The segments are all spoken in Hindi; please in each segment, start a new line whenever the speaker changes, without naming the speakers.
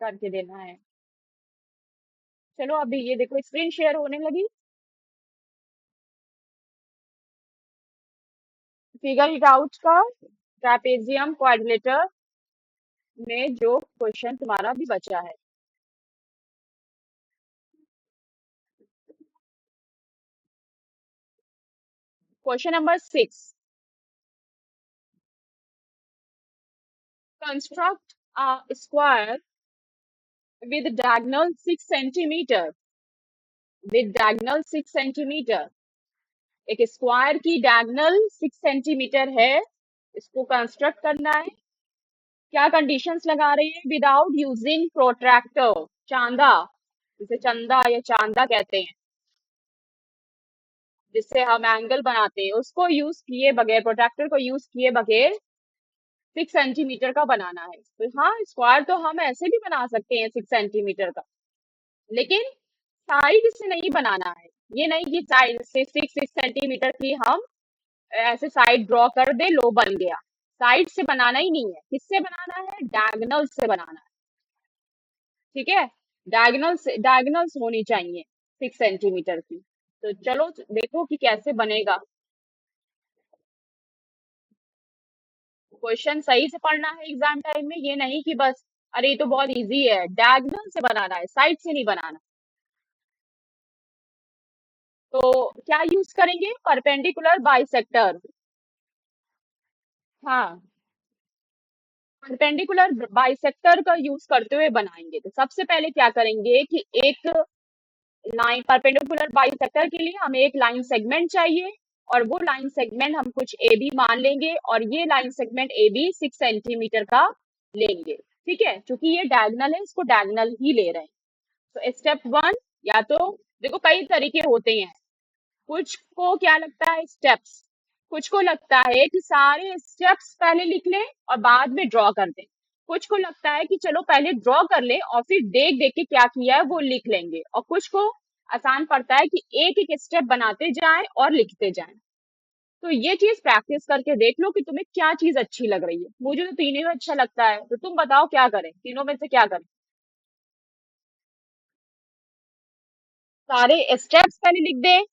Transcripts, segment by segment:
करके देना है। चलो अभी ये देखो स्क्रीन शेयर होने लगी। फिगर इट आउट का ट्रापेजियम क्वाड्रिलेटरल में जो क्वेश्चन तुम्हारा भी बचा है। Question number 6, construct a square with diagonal 6 centimeter, with diagonal 6 centimeter। एक स्क्वायर की डायगोनल 6 सेंटीमीटर है, इसको कंस्ट्रक्ट करना है। क्या कंडीशंस लगा रही है? विदाउट यूजिंग प्रोट्रैक्टर, चांदा, जिसे चंदा या चांदा कहते हैं, जिससे हम एंगल बनाते हैं, उसको यूज किए बगैर, प्रोट्रैक्टर को यूज किए बगैर 6 सेंटीमीटर का बनाना है। तो हाँ, स्क्वायर तो हम ऐसे भी बना सकते हैं 6 सेंटीमीटर का, लेकिन साइड से नहीं बनाना है। ये नहीं कि साइड से 6 6 सेंटीमीटर की हम ऐसे साइड ड्रॉ कर दे, लो बन गया। साइड से बनाना ही नहीं है। किससे बनाना है? डायगोनल से बनाना है। ठीक है, डायगोनल से, डायगोनल्स होनी चाहिए 6 सेंटीमीटर की। तो चलो देखो कि कैसे बनेगा। क्वेश्चन सही से पढ़ना है एग्जाम टाइम में, ये नहीं कि बस अरे ये तो बहुत इजी है, डायगोनल से बनाना है, साइड से नहीं बनाना। तो क्या यूज करेंगे? Perpendicular bisector. हाँ, परपेंडिकुलर बाइसेक्टर का यूज करते हुए बनाएंगे। तो सबसे पहले क्या करेंगे कि एक लाइन, परपेंडिकुलर बाइसेक्टर के लिए हमें एक लाइन सेगमेंट चाहिए, और वो लाइन सेगमेंट हम कुछ ए बी मान लेंगे, और ये line segment A B 6 centimetre का लेंगे। ठीक है, क्योंकि ये डायगोनल है, इसको डायगोनल ही ले रहे हैं। तो स्टेप 1, या तो देखो कई तरीके होते हैं। कुछ को क्या लगता है स्टेप्स, कुछ को लगता है कि सारे स्टेप्स पहले लिख लें और बाद में ड्रॉ कर दें। कुछ को लगता है कि चलो पहले ड्रॉ कर ले और फिर देख देख के क्या किया है वो लिख लेंगे। और कुछ को आसान पड़ता है कि एक एक स्टेप बनाते जाएं और लिखते जाएं। तो ये चीज प्रैक्टिस करके देख लो कि तुम्हें क्या चीज अच्छी लग रही है। मुझे तो तीनों ही अच्छा लगता है, तो तुम बताओ क्या करें, तीनों में से क्या करें? सारे स्टेप्स पहले लिख दें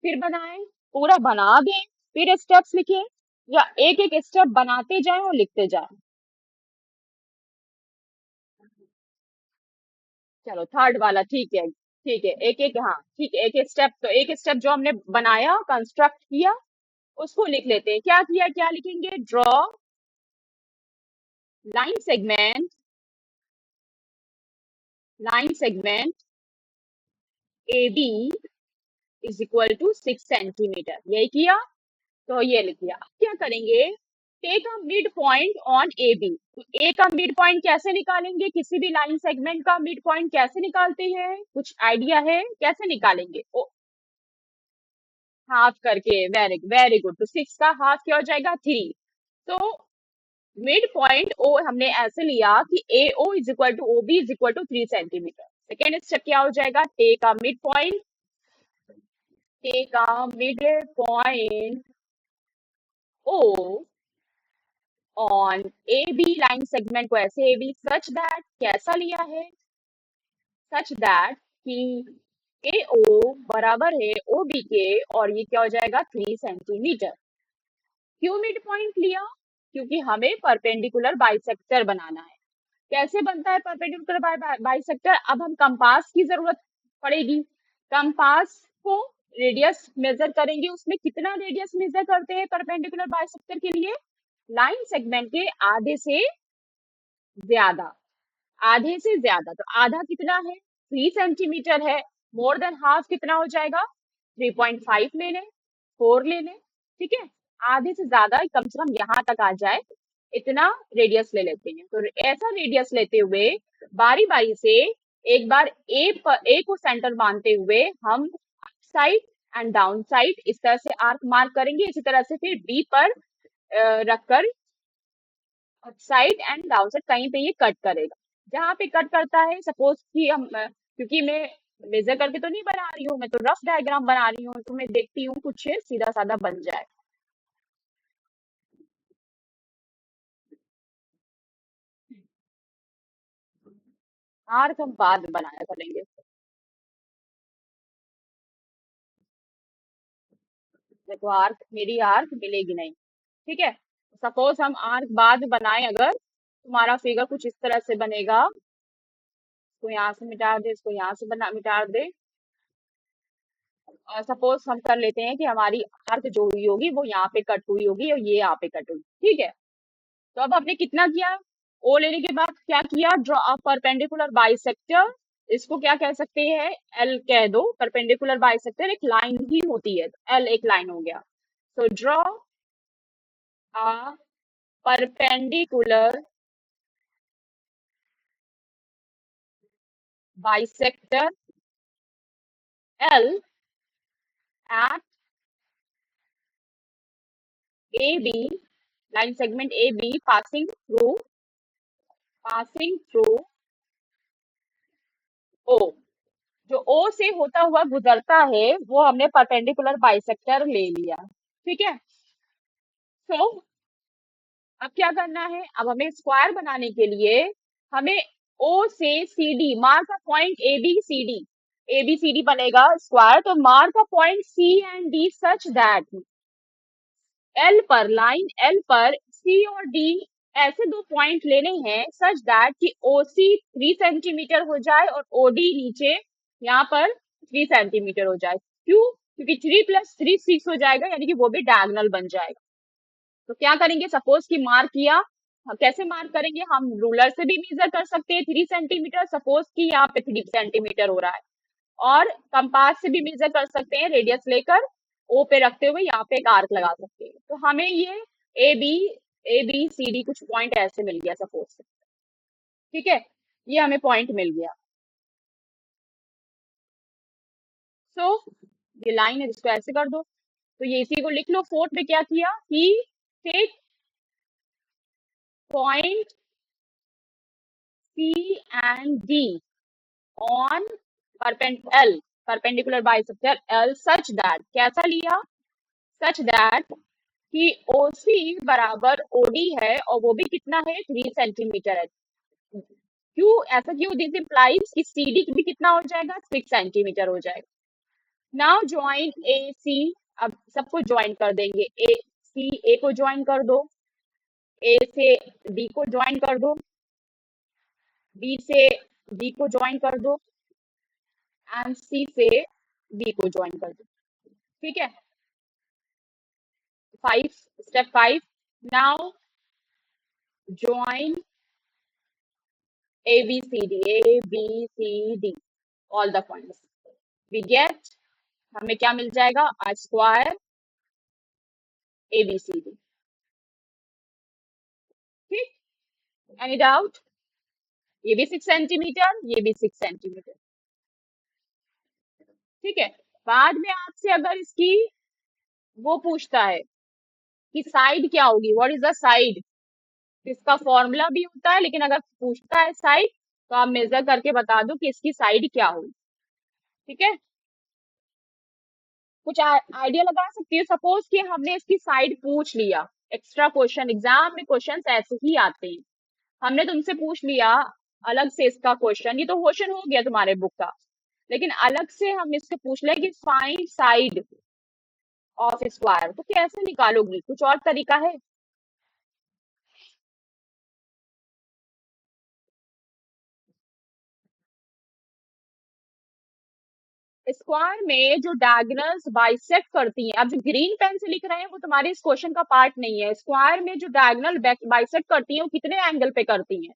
फिर बनाएं, पूरा बना दें फिर स्टेप्स लिखें, या एक एक स्टेप बनाते जाएं और लिखते जाएं? चलो थर्ड वाला ठीक है। ठीक है, एक एक, हाँ ठीक है, एक एक स्टेप, तो एक स्टेप जो हमने बनाया, कंस्ट्रक्ट किया, उसको लिख लेते हैं। क्या किया, क्या लिखेंगे? Draw line segment, line segment A B is equal to 6 centimetre, यही किया। तो ये लिख दिया। अब क्या करेंगे? Take a mid point on A B. तो ए का मिड पॉइंट कैसे निकालेंगे? किसी भी लाइन सेगमेंट का मिड पॉइंट कैसे निकालते हैं? कुछ आइडिया है कैसे निकालेंगे? ओ, हाफ करके, वेरी वेरी गुड। तो 6 का हाफ क्या हो जाएगा? 3। तो मिड पॉइंट ओ हमने ऐसे लिया कि A O is equal to O B is equal to 3 centimetre. Second step क्या हो जाएगा? Take a mid point, take a mid point O on A B line segment को ऐसे ए बी सच दैट, कैसा लिया है? सच दैट कि ए ओ बराबर है ओ बी के, और ये क्या हो जाएगा? 3 सेंटीमीटर। क्यों मिड पॉइंट लिया? क्योंकि हमें परपेंडिकुलर बाइसेक्टर बनाना है। कैसे बनता है परपेंडिकुलर बाइसेक्टर? अब हम कंपास की जरूरत पड़ेगी। कंपास को रेडियस मेजर करेंगे, उसमें कितना रेडियस मेजर करते हैं परपेंडिकुलर बाइसेक्टर के लिए? लाइन सेगमेंट के आधे से ज्यादा, आधे से ज्यादा। तो आधा कितना है? 3 सेंटीमीटर है। मोर देन हाफ कितना हो जाएगा? 3.5 ले लें, 4 ले लें। ठीक है, आधे से ज्यादा कम से कम यहाँ तक आ जाए, इतना रेडियस ले लेते हैं। तो ऐसा रेडियस लेते हुए बारी बारी से, एक बार ए को सेंटर मानते हुए हम up side and down side इस तरह से आर्क मार्क करेंगे। इसी तरह से फिर बी पर रखकर up side and down side कहीं पे ये कट करेगा। जहां पे कट करता है, सपोज कि हम क्योंकि मैं मेजर करके तो नहीं बना रही हूँ, मैं तो रफ डायग्राम बना रही हूँ, तो मैं देखती हूँ कुछ सीधा साधा बन जाए। आर्क हम बाद में बनाया करेंगे। देखो आर्क, मेरी आर्क मिलेगी नहीं, ठीक है। सपोज हम आर्क बाद में बनाए, अगर तुम्हारा फिगर कुछ इस तरह से बनेगा, इसको यहाँ से मिटा दे, इसको यहाँ से बना मिटा दे। और सपोज हम कर लेते हैं कि हमारी आर्क जो हुई होगी वो यहाँ पे कट हुई होगी और ये यहाँ पे कट हुई, ठीक है। तो अब हमने कितना किया, ओ लेने के बाद क्या किया, ड्रॉ अ परपेंडिकुलर बाइसेक्टर। इसको क्या कह सकते हैं, एल कह दो। परपेंडिकुलर बाइसेक्टर एक लाइन ही होती है, एल एक लाइन हो गया। so draw a perpendicular bisector L at AB, line segment AB passing through O। जो O से होता हुआ गुजरता है वो हमने परपेंडिकुलर बाइसेक्टर ले लिया, ठीक है। तो अब क्या करना है, अब हमें स्क्वायर बनाने के लिए हमें ओ से C D, mark a point A B C D, A B C D बनेगा स्क्वायर। तो mark a point C and D such that L पर, लाइन एल पर सी और डी ऐसे दो पॉइंट लेने हैं सच दैट कि ओ सी 3 सेंटीमीटर हो जाए और ओ डी नीचे यहाँ पर 3 सेंटीमीटर हो जाए। क्यों, क्योंकि 3 + 3 6 हो जाएगा, यानी कि वो भी डायगोनल बन जाएगा। तो क्या करेंगे, सपोज कि मार्क किया, कैसे मार्क करेंगे, हम रूलर से भी मेजर कर सकते हैं 3 सेंटीमीटर, सपोज कि यहाँ पे 3 सेंटीमीटर हो रहा है। और कंपास से भी मेजर कर सकते हैं, रेडियस लेकर ओ पे रखते हुए यहाँ पे एक आर्क लगा सकते हैं। तो हमें ये A B, A B C D कुछ पॉइंट ऐसे मिल गया सपोज से, ठीक है। ये हमें पॉइंट मिल गया। सो ये लाइन है, जिसको ऐसे कर दो। तो ये इसी को लिख लो, फोर्थ में क्या किया कि take point C and D on L, perpendicular bisector L such that, कैसा लिया, सच दैट कि OC बराबर OD है और वो भी कितना है, 3 सेंटीमीटर है। क्यों ऐसा, क्यों, दिस इम्प्लाइज कि CD भी कितना हो जाएगा, 6 सेंटीमीटर हो जाएगा। नाउ ज्वाइन ए सी, अब सबको ज्वाइन कर देंगे, ए सी, ए को ज्वाइन कर दो, ए से डी को ज्वाइन कर दो, बी से डी को ज्वाइन कर दो एंड सी से बी को ज्वाइन कर दो, ठीक है। 5, step 5, now join A B C D all the points, we get, हमें क्या मिल जाएगा, a square ABCD, ठीक। एनी डाउट, ये भी 6 सेंटीमीटर, ये भी 6 सेंटीमीटर, ठीक है। बाद में आपसे अगर इसकी वो पूछता है कि साइड क्या होगी, व्हाट इज द साइड, इसका फॉर्मूला भी होता है, लेकिन अगर पूछता है साइड तो आप मेजर करके बता दो कि इसकी साइड क्या होगी, ठीक है। कुछ आइडिया लगा सकती है, सपोज कि हमने इसकी साइड पूछ लिया, एक्स्ट्रा क्वेश्चन, एग्जाम में क्वेश्चन ऐसे ही आते हैं, हमने तुमसे पूछ लिया अलग से इसका क्वेश्चन, ये तो क्वेश्चन हो गया तुम्हारे बुक का, लेकिन अलग से हम इससे पूछ ले कि फाइंड साइड ऑफ स्क्वायर, तो कैसे निकालोगी, कुछ और तरीका है। स्क्वायर में जो डायगोनल्स बाइसेक्ट करती हैं, अब जो ग्रीन पेन से लिख रहे हैं वो तुम्हारे इस क्वेश्चन का पार्ट नहीं है। स्क्वायर में जो डायगोनल बाइसेक्ट करती हैं वो कितने एंगल पे करती हैं,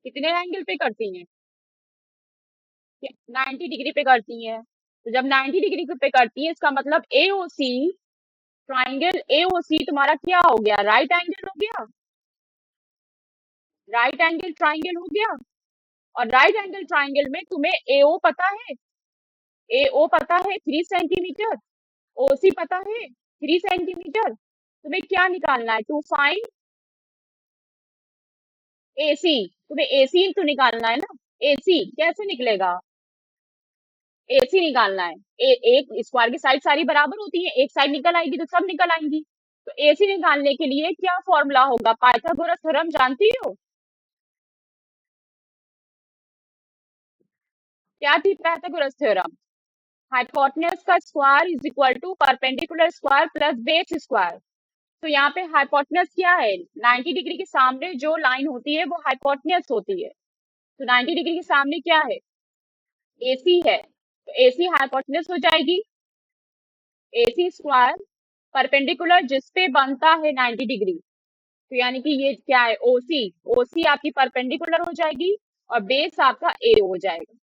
कितने एंगल पे करती हैं, 90 डिग्री पे करती हैं। तो जब 90 डिग्री पे करती है, इसका मतलब एओसी, ट्राइंगल एओसी तुम्हारा क्या हो गया, राइट एंगल हो गया, राइट एंगल ट्राइंगल हो गया। और राइट एंगल ट्राइंगल में तुम्हें एओ पता है, एओ पता है 3 सेंटीमीटर, ओसी पता है 3 सेंटीमीटर, तुम्हें क्या निकालना है, टू फाइंड एसी, तुम्हें एसी तो निकालना है ना। एसी कैसे निकलेगा, एसी निकालना है, एक स्क्वायर की साइड सारी बराबर होती है, एक साइड निकल आएगी तो सब निकल आएंगी। तो AC निकालने के लिए क्या फॉर्मूला होगा? पाइथागोरस थ्योरम जानती हो? क्या थी पाइथागोरस थ्योरम? हाइपोटेनस का square is equal to perpendicular square plus base square. तो यहाँ पे हाइपोटेनस क्या है? 90 डिग्री के सामने जो लाइन होती है वो हाइपोटेनस होती है। तो 90 डिग्री के सामने क्या है? AC है, तो AC हाइपोटेनस हो जाएगी। AC स्क्वायर परपेंडिकुलर जिस पे बनता है 90 डिग्री, तो यानी कि ये क्या है? OC। OC आपकी परपेंडिकुलर हो जाएगी और बेस आपका A हो जाएगा।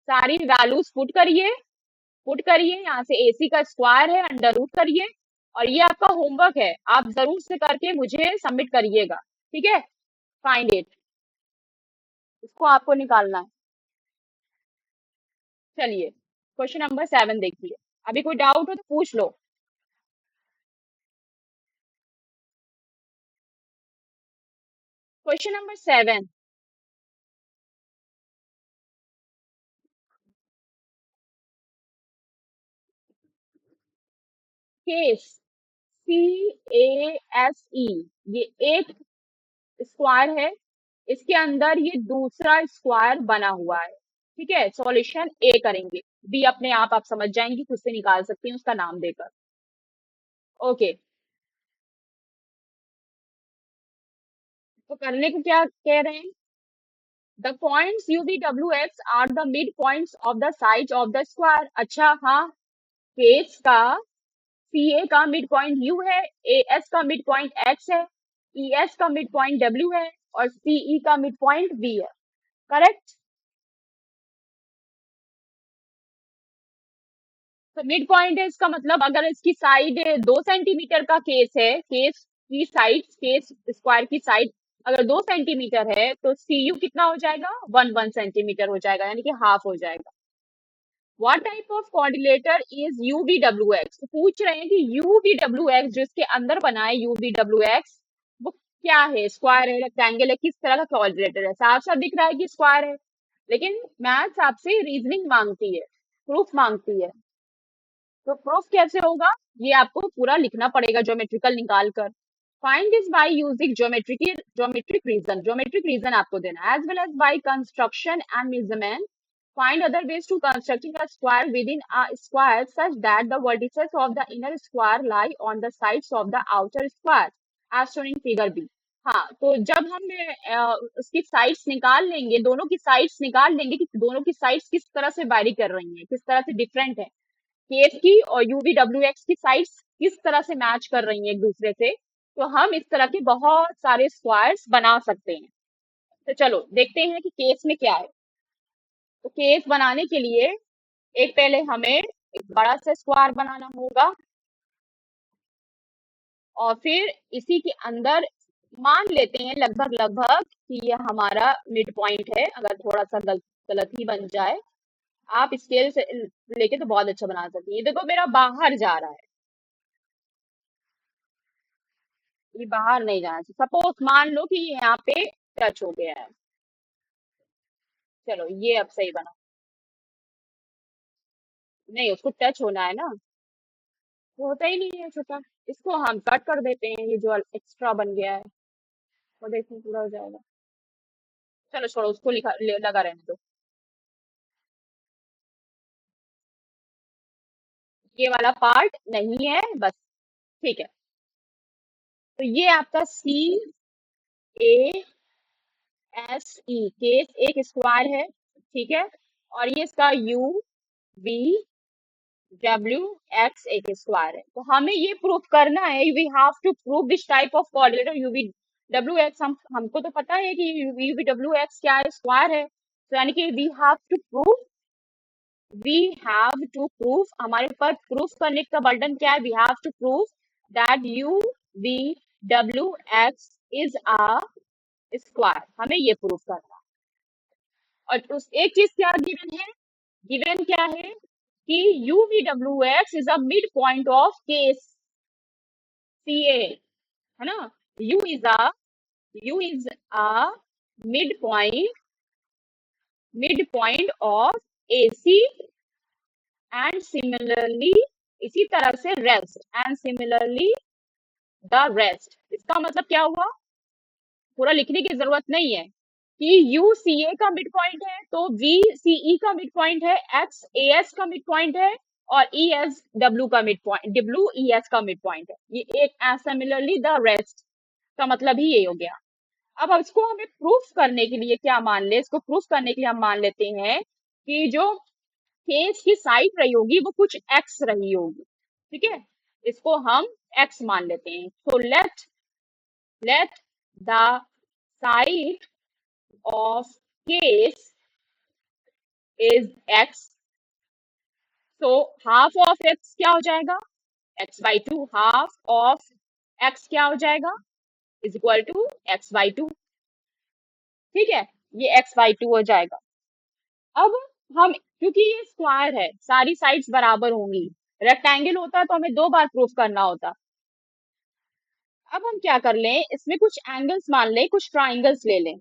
सारी वैल्यूज पुट करिए यहाँ से। AC का स्क्वायर है, अंडर रूट करिए, और ये आपका होमवर्क है, आप जरूर से करके मुझे सबमिट करिएगा, ठीक है? फाइंड इट, इसको आपको निकालना है। चलिए क्वेश्चन नंबर 7 देखिए। अभी कोई डाउट हो तो पूछ लो। Question number 7। केस, CASE, ये एक स्क्वायर है, इसके अंदर ये दूसरा स्क्वायर बना हुआ है, ठीक है? सॉल्यूशन A करेंगे, B अपने आप समझ जाएंगी, खुद से निकाल सकती हैं उसका नाम देकर। ओके, तो करने को क्या कह रहे हैं? The points UVWX are the mid points of the side of the square. अच्छा हाँ, केस का CA का मिड पॉइंट U है, AS का मिड पॉइंट X है, ES का मिड पॉइंट W है, और CE का मिड पॉइंट B है। करेक्ट? तो मिड पॉइंट है, इसका मतलब अगर इसकी साइड 2 सेंटीमीटर का केस है, केस की साइड, केस स्क्वायर की साइड अगर 2 सेंटीमीटर है, तो CU कितना हो जाएगा? 1 सेंटीमीटर हो जाएगा, यानी कि हाफ हो जाएगा। What type of coordinator is UVWX? तो पूछ रहे हैं कि UVWX जो इसके अंदर बना है, UVWX वो क्या है? स्क्वायर है, रेक्टेंगल है, किस तरह का कोऑर्डिनेटर है? साफ साफ दिख रहा है कि स्क्वायर है, लेकिन मैथ्स आपसे रीजनिंग मांगती है, प्रूफ मांगती है। तो प्रूफ कैसे होगा? ये आपको पूरा लिखना पड़ेगा ज्योमेट्रिकल निकाल कर। Find this by using geometric reason आपको देना, as well as by construction and measurement. Find other ways to constructing a square within a square such that the vertices of the inner square lie on the sides of the outer square, as shown in figure B। हाँ, तो जब हम उसकी साइड्स निकाल लेंगे, दोनों की साइड्स निकाल लेंगे कि दोनों की साइड्स किस तरह से वारी कर रही हैं, किस तरह से डिफरेंट है, केस की और UVWX की साइड्स किस तरह से मैच कर रही हैं एक दूसरे से, तो हम इस तरह के बहुत सारे स्क्वायर्स बना सकते हैं। तो चलो देखते हैं कि केस में क्या है। तो केस बनाने के लिए एक पहले हमें एक बड़ा सा स्क्वायर बनाना होगा, और फिर इसी के अंदर मान लेते हैं लगभग लगभग कि ये हमारा मिड पॉइंट है। अगर थोड़ा सा गलत ही बन जाए, आप स्केल से लेके तो बहुत अच्छा बना सकती हैं। ये देखो मेरा बाहर जा रहा है, ये बाहर नहीं जाना चाहिए। सपोज मान लो कि ये यहाँ पे टच हो गया है, चलो ये अब सही बना। नहीं, उसको टच होना है ना, वो होता ही नहीं है छोटा। इसको हम कट कर देते हैं, ये जो एक्स्ट्रा बन गया है वो देखो पूरा हो जाएगा। चलो छोड़ो, उसको लगा रहने दो। ये वाला पार्ट नहीं है बस, ठीक है। तो ये आपका CASE, केस एक स्क्वायर है, ठीक है, और ये इसका UVWX एक स्क्वायर है। तो हमें ये प्रूफ करना है, we have to prove this type of coordinator UVWX। हमको तो पता है कि UVWX क्या है? स्क्वायर है, तो यानी कि वी हैव टू प्रूफ, हमारे ऊपर प्रूफ करने का बर्डन क्या है? We have to proof that UVWX is a square, हमें ये प्रूफ करना। और उस एक चीज क्या गिवन है? गिवन क्या है कि UVWX is a mid point of case CA, है ना? U is a mid point of AC, and similarly इसी तरह से rest, and similarly the rest. इसका मतलब क्या हुआ, पूरा लिखने की जरूरत नहीं है कि यू सी ए का मिड पॉइंट है तो वी सी ई का मिड पॉइंट है, एक्स ए एस का मिड पॉइंट है और ई एस डब्ल्यू का mid point, W E S का मिड पॉइंट है। ये एक सिमिलरली द रेस्ट का मतलब ही ये हो गया। अब इसको हमें प्रूफ करने के लिए क्या मान ले, इसको प्रूफ करने के लिए हम मान लेते हैं कि जो केस की साइड रही होगी वो कुछ एक्स रही होगी। ठीक है, इसको हम एक्स मान लेते हैं। So let the side of case is x, so half of x क्या हो जाएगा, x by 2, half of x क्या हो जाएगा, is equal to x by 2। ठीक है, ये x by 2 हो जाएगा। अब हम, क्योंकि ये स्क्वायर है सारी साइड्स बराबर होंगी, रेक्टेंगल होता तो हमें 2 बार प्रूफ करना होता। अब हम क्या कर लें, इसमें कुछ एंगल्स मान लें, कुछ ट्राइंगल्स ले लें।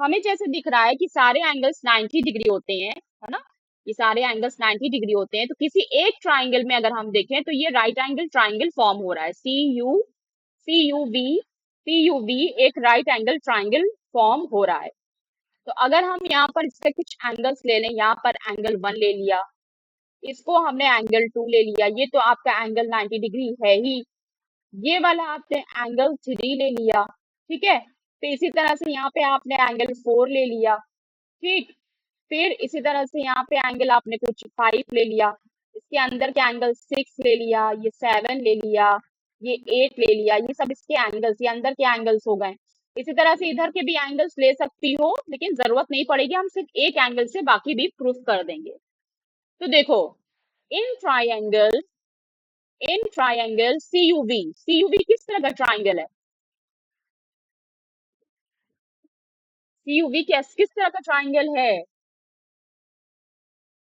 हमें जैसे दिख रहा है कि सारे एंगल्स 90 डिग्री होते हैं, है ना, ये सारे एंगल्स 90 डिग्री होते हैं, तो किसी एक ट्राइंगल में अगर हम देखें तो ये राइट एंगल ट्राइंगल फॉर्म हो रहा है, सी यू वी एक राइट एंगल ट्राइंगल फॉर्म हो रहा है। तो अगर हम यहाँ पर इससे कुछ एंगल्स ले लें, यहाँ पर एंगल 1 ले लिया, इसको हमने एंगल 2 ले लिया, ये तो आपका एंगल 90 डिग्री है ही, ये वाला आपने एंगल 3 ले लिया। ठीक है, तो इसी तरह से यहाँ पे आपने एंगल 4 ले लिया। ठीक, फिर इसी तरह से यहाँ पे एंगल आपने कुछ 5 ले लिया, इसके अंदर के एंगल 6 ले लिया, ये 7 ले लिया, ये 8 ले लिया, ये सब इसके एंगल्स, ये अंदर के एंगल्स हो गए। इसी तरह से इधर के भी एंगल्स ले सकती हो, लेकिन जरूरत नहीं पड़ेगी, हम सिर्फ एक एंगल से बाकी भी प्रूफ कर देंगे। तो देखो, in triangle C U V किस तरह का ट्राइंगल है, सी यू वी किस तरह का ट्राइंगल है,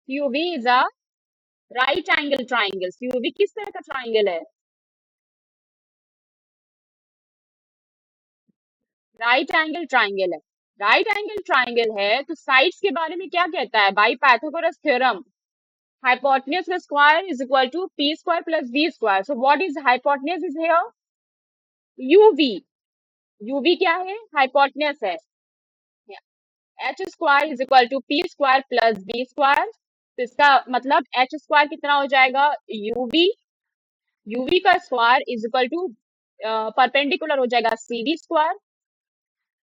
C U V is a right angle triangle. C U V किस तरह का ट्राइंगल है, राइट एंगल ट्राइंगल है। राइट एंगल ट्राइंगल है तो साइड्स के बारे में क्या कहता है, by Pythagoras theorem hypotenuse square is equal to p square plus v square, so what is hypotenuse is here, uv, uv क्या है, hypotenuse है, h square is equal to p square plus v square, तो इसका मतलब h square कितना हो जाएगा, uv, uv का square is equal to perpendicular हो जाएगा cv स्क्वायर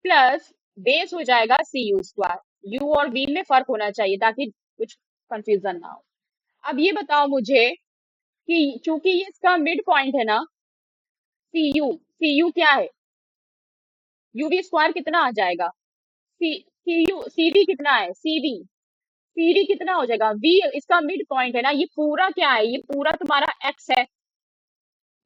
प्लस बेस हो जाएगा cu स्क्वायर। u और v में फर्क होना चाहिए ताकि कुछ कंफ्यूजन ना हो। अब ये बताओ मुझे कि चूंकि ये इसका मिड पॉइंट है ना, cu क्या है, uv स्क्वायर कितना आ जाएगा, cv कितना है, cv कितना हो जाएगा, v इसका मिड पॉइंट है ना, ये पूरा क्या है, ये पूरा तुम्हारा x है,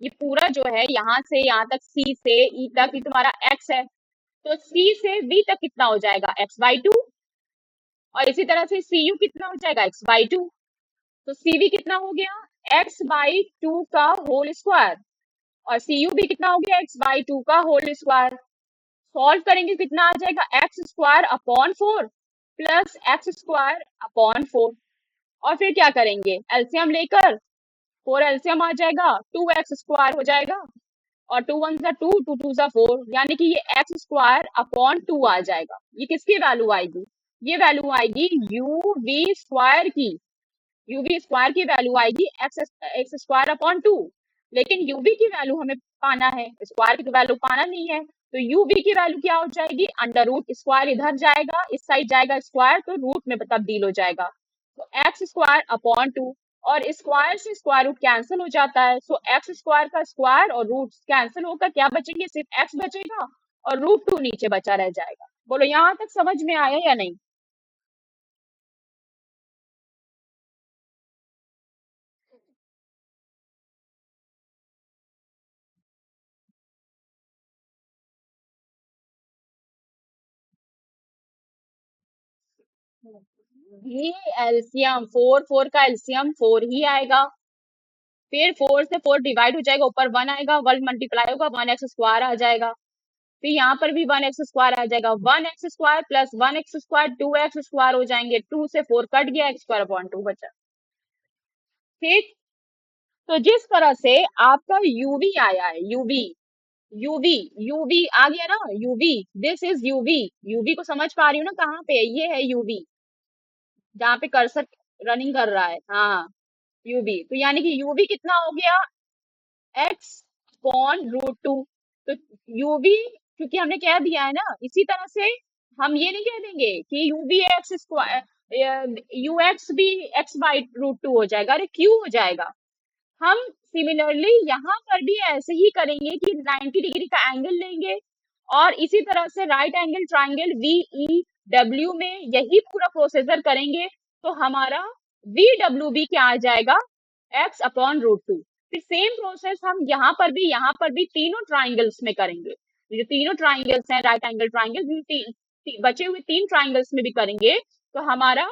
ये पूरा जो है यहाँ से यहाँ तक c से e तक ये तुम्हारा x है, तो c से v तक कितना हो जाएगा, x बाई 2, और इसी तरह से cu कितना हो जाएगा, x बाई 2, तो cv कितना हो गया, x बाई 2 का होल स्क्वायर, और cu भी कितना हो गया, x बाई 2 का होल स्क्वायर। सॉल्व करेंगे कितना आ जाएगा, x square upon 4 plus x square upon 4, और फिर क्या करेंगे, एलसीएम लेकर 4 एलसीएम आ जाएगा, 2x स्क्वायर हो जाएगा, और 2 1 जा 2, 2 2 जा 4, यानी कि ये एक्स स्क्वायर अपॉन 2 आ जाएगा। ये किसकी वैल्यू आएगी, ये वैल्यू आएगी यू वी स्क्वायर की, यूवी स्क्वायर की वैल्यू आएगी एक्स स्क्वायर अपॉन 2, लेकिन यूवी की वैल्यू हमें पाना है, स्क्वायर की वैल्यू पाना नहीं है, तो यूवी की वैल्यू क्या हो जाएगी, अंडर रूट, स्क्वायर इधर जाएगा, इस साइड जाएगा स्क्वायर, तो रूट में तब्दील हो जाएगा, तो एक्स स्क्वायर अपॉन 2, और स्क्वायर से स्क्वायर रूट कैंसिल हो जाता है, सो एक्स स्क्वायर का स्क्वायर और रूट कैंसिल होकर क्या बचेंगे, सिर्फ एक्स बचेगा और रूट 2 नीचे बचा रह जाएगा। बोलो यहाँ तक समझ में आया या नहीं। ये एलसीएम 4 का एलसीएम 4 ही आएगा, फिर 4 से 4 डिवाइड हो जाएगा, ऊपर 1 आएगा, 1 मल्टीप्लाई होगा, 1x स्क्वायर आ जाएगा, फिर यहाँ पर भी 1x स्क्वायर आ जाएगा, 1x square plus 1x square 2x square हो जाएंगे, 2 से 4 कट गया, x स्क्वायर अपॉन 2 बचा। ठीक, तो जिस तरह से आपका यूवी आया है, यूवी यूवी, यूवी आ गया ना, UV, this is UV. UV को समझ पा रही हो ना, कहाँ पे है? ये है यूवी, जहाँ पे कर्सर रनिंग कर रहा है, हाँ, यूवी। तो यानी कि यूवी कितना हो गया, एक्स अपॉन रूट टू। तो यूवी, क्योंकि हमने कह दिया है ना, इसी तरह से हम ये नहीं कह देंगे कि UV x square, you X भी एक्स बाई रूट टू हो जाएगा, अरे क्यों हो जाएगा। हम सिमिलरली यहाँ पर भी ऐसे ही करेंगे कि 90 डिग्री का एंगल लेंगे, और इसी तरह से right angle triangle V W में यही पूरा प्रोसीजर करेंगे। तो हमारा वी डब्ल्यू बी क्या आ जाएगा, एक्स अपॉन रूट टू। फिर सेम प्रोसेस हम यहाँ पर भी तीनों ट्राइंगल्स में करेंगे। ये जो तीनों ट्राइंगल्स हैं, राइट एंगल ट्राइंगल, बचे हुए तीन ट्राइंगल्स में भी करेंगे। तो हमारा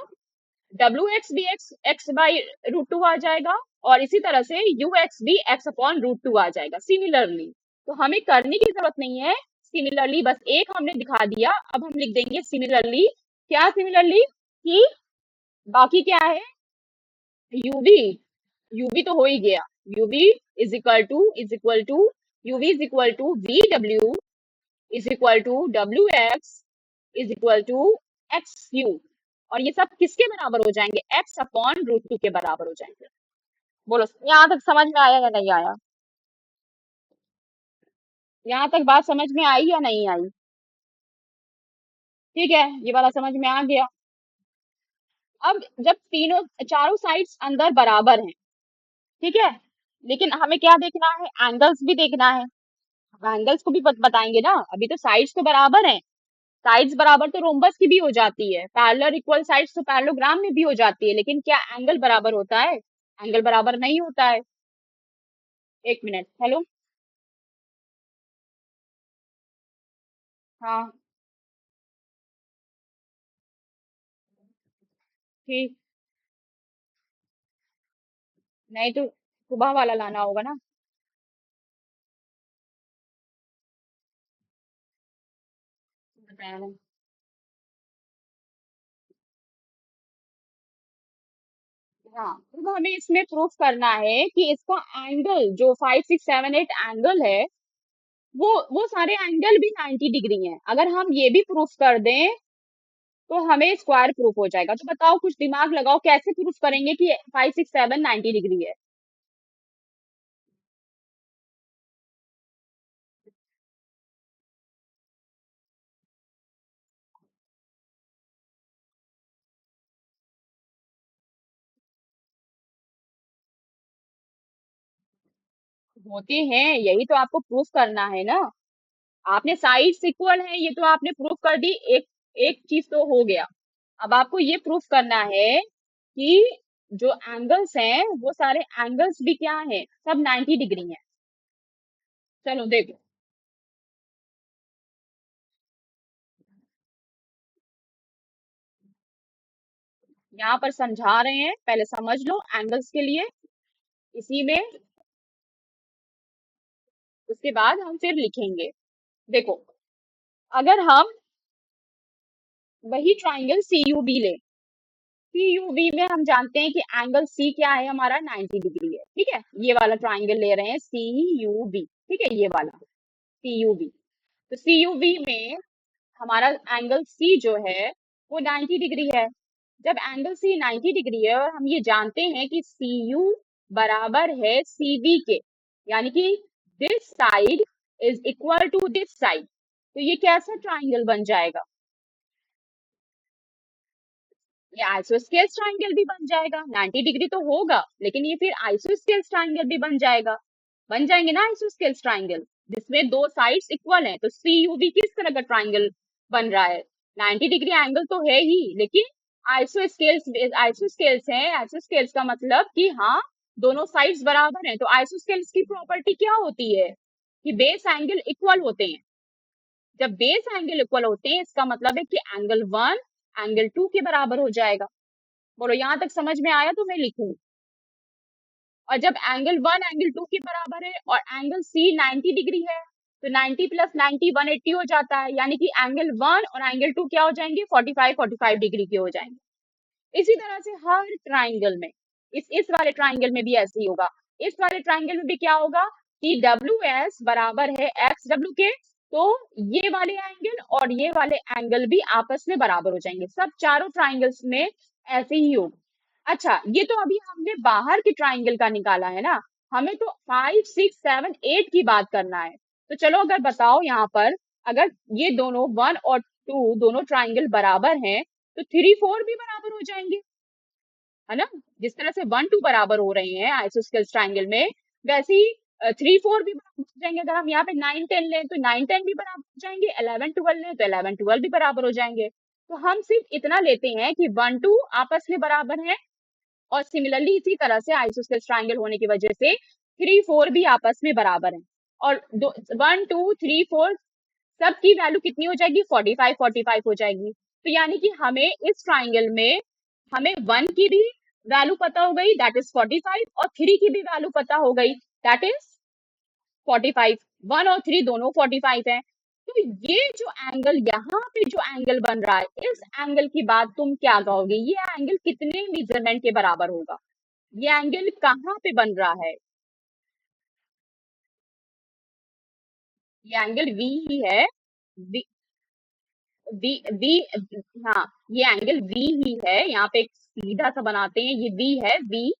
डब्ल्यू एक्स भी X X by root two आ जाएगा, और इसी तरह से यू एक्स भी एक्स अपॉन रूट टू आ जाएगा सिमिलरली। तो हमें करने की जरूरत नहीं है सिमिलरली, बस एक हमने दिखा दिया। अब हम लिख देंगे सिमिलरली, क्या सिमिलरली, कि बाकी क्या है, यूवी, यूवी तो हो ही गया, UV is equal to UV is equal to V W is equal to W X is equal to X U. और ये सब किसके बराबर हो जाएंगे, एक्स अपॉन रूट टू के बराबर हो जाएंगे। बोलो यहाँ तक समझ में आया या नहीं आया, यहाँ तक बात समझ में आई या नहीं आई। ठीक है, ये वाला समझ में आ गया। अब जब तीनों चारों साइड्स अंदर बराबर हैं, ठीक है, लेकिन हमें क्या देखना है, एंगल्स भी देखना है। एंगल्स को भी बताएंगे ना, अभी तो साइड्स तो बराबर हैं। साइड्स बराबर तो रोम्बस की भी हो जाती है, पैरेलल इक्वल साइड्स तो पैरेललोग्राम में भी हो जाती है, लेकिन क्या एंगल बराबर होता है, एंगल बराबर नहीं होता है। एक मिनट, हेलो, हाँ, ठीक, नहीं तो सुबह वाला लाना होगा ना। बताया, हाँ, अब हमें इसमें प्रूफ करना है कि इसका एंगल जो 5 6 7 8 एंगल है, वो सारे एंगल भी 90 डिग्री हैं। अगर हम ये भी प्रूफ कर दें तो हमें स्क्वायर प्रूफ हो जाएगा। तो बताओ, कुछ दिमाग लगाओ, कैसे प्रूफ करेंगे कि 5 6 7 90 डिग्री है। होते हैं, यही तो आपको प्रूफ करना है ना। आपने साइड्स इक्वल है, ये तो आपने प्रूफ कर दी, एक एक चीज तो हो गया। अब आपको ये प्रूफ करना है कि जो एंगल्स हैं वो सारे एंगल्स भी क्या हैं, सब 90 डिग्री हैं। चलो देखो, यहाँ पर समझा रहे हैं, पहले समझ लो एंगल्स के लिए, इसी में, उसके बाद हम फिर लिखेंगे। देखो, अगर हम वही ट्राइंगल सी यू बी ले, सी यू बी में हम जानते हैं कि एंगल सी क्या है हमारा, 90 डिग्री है, ठीक है। ये वाला ट्राइंगल ले रहे हैं सी यू बी, ठीक है, ये वाला सी यू बी। तो सी यू बी में हमारा एंगल सी जो है वो 90 डिग्री है। जब एंगल सी 90 डिग्री है और हम ये जानते हैं कि सी यू बराबर है सी बी के, यानी कि this side is equal to this side, तो ये कैसा ट्राइंगल बन जाएगा, ये आइसोस्केल्स ट्राइंगल भी बन जाएगा। 90 डिग्री तो होगा, लेकिन ये फिर आइसोस्केल्स ट्राइंगल भी बन जाएगा, बन जाएंगे ना आइसोस्केल्स ट्राइंगल, जिसमें दो साइड्स इक्वल हैं। तो सी यू बी किस तरह का ट्राइंगल बन रहा है, 90 डिग्री एंगल तो है ही, लेकिन आइसोस्केल्स, आइसोस्केल्स हैं, आइसोस्केल्स का मतलब कि हाँ, दोनों साइड्स बराबर हैं। तो आइसोस्केल्स की प्रॉपर्टी क्या होती है कि बेस एंगल इक्वल होते हैं। जब बेस एंगल इक्वल होते हैं, इसका मतलब है कि एंगल वन एंगल टू के बराबर हो जाएगा। बोलो यहाँ तक समझ में आया तो मैं लिखूं। और जब एंगल वन एंगल टू के बराबर है और एंगल सी 90 डिग्री है, तो 90 प्लस 90 180 हो जाता है, यानी कि एंगल वन और एंगल टू क्या हो जाएंगे, 45 डिग्री के हो जाएंगे। इसी तरह से हर ट्राइंगल में, इस वाले ट्राइंगल में भी ऐसे ही होगा। इस वाले ट्राइंगल में भी क्या होगा, कि डब्ल्यू एस बराबर है एक्स डब्ल्यू के, तो ये वाले एंगल और ये वाले एंगल भी आपस में बराबर हो जाएंगे, सब चारों ट्राइंगल्स में ऐसे ही होगा। अच्छा, ये तो अभी हमने बाहर के ट्राइंगल का निकाला है ना, हमें तो 5 6 7 8 की बात करना है। तो चलो अगर बताओ यहाँ पर, अगर ये दोनों 1 और 2 दोनों ट्राइंगल बराबर हैं, तो 3 4 भी बराबर हो जाएंगे, है ना। जिस तरह से 1 2 बराबर हो रहे हैं आइसोस्केल्स ट्राइंगल में, वैसे ही 3 4 भी बराबर हो जाएंगे। अगर हम यहाँ पे 9 10 लें तो 9 10 भी बराबर हो जाएंगे, 11 12 लें तो 11 12 भी बराबर हो जाएंगे। तो हम सिर्फ इतना लेते हैं कि 1 2 आपस में बराबर है, और सिमिलरली इसी तरह से आइसोस्केल्स ट्राइंगल होने की वजह से 3 4 भी आपस में बराबर है। और 1 2 3 4 सबकी वैल्यू कितनी हो जाएगी, 45 45 हो जाएगी। तो यानी कि हमें इस ट्राइंगल में हमें 1 की भी वैल्यू पता हो गई, दैट इज 45, और 3 की भी वैल्यू पता हो गई, दैट इज 45। 1 और 3 दोनों 45 है। तो ये जो एंगल यहाँ पे जो एंगल बन रहा है, इस एंगल की बात तुम क्या कहोगे, ये एंगल कितने मेजरमेंट के बराबर होगा, ये एंगल कहाँ पे बन रहा है, ये एंगल वी ही है। वी वी वी हाँ, ये एंगल वी ही है। यहाँ पे एक सीधा सा बनाते हैं, ये वी है, वी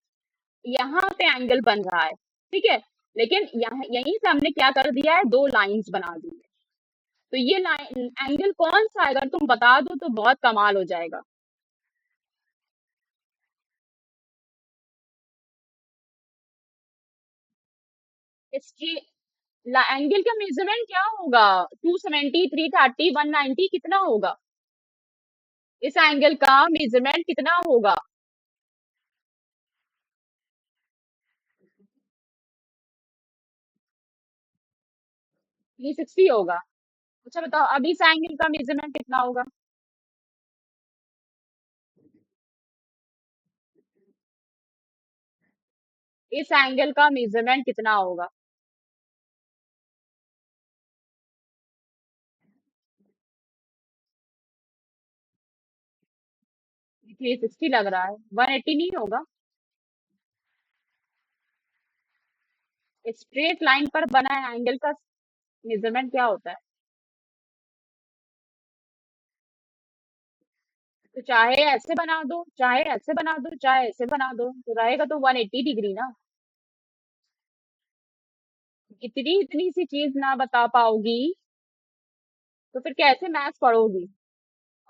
यहाँ पे एंगल बन रहा है, ठीक है। लेकिन यहाँ यहीं से हमने क्या कर दिया है, दो लाइंस बना दी है। तो ये लाइन एंगल कौन सा है, अगर तुम बता दो तो बहुत कमाल हो जाएगा। इसकी एंगल का मेजरमेंट क्या होगा, 270 330 190 कितना होगा, इस एंगल का मेजरमेंट कितना होगा। 360 होगा। अच्छा बताओ, अभी इस एंगल का मेजरमेंट कितना होगा। इस एंगल का मेजरमेंट कितना होगा। 360 लग रहा है, 180 नहीं होगा। स्ट्रेट लाइन पर बना एंगल का मेजरमेंट क्या होता है। तो चाहे ऐसे बना दो, चाहे ऐसे बना दो, चाहे ऐसे बना दो, तो रहेगा तो 180 डिग्री ना। इतनी इतनी सी चीज ना बता पाओगी तो फिर कैसे मैथ्स पढ़ोगी।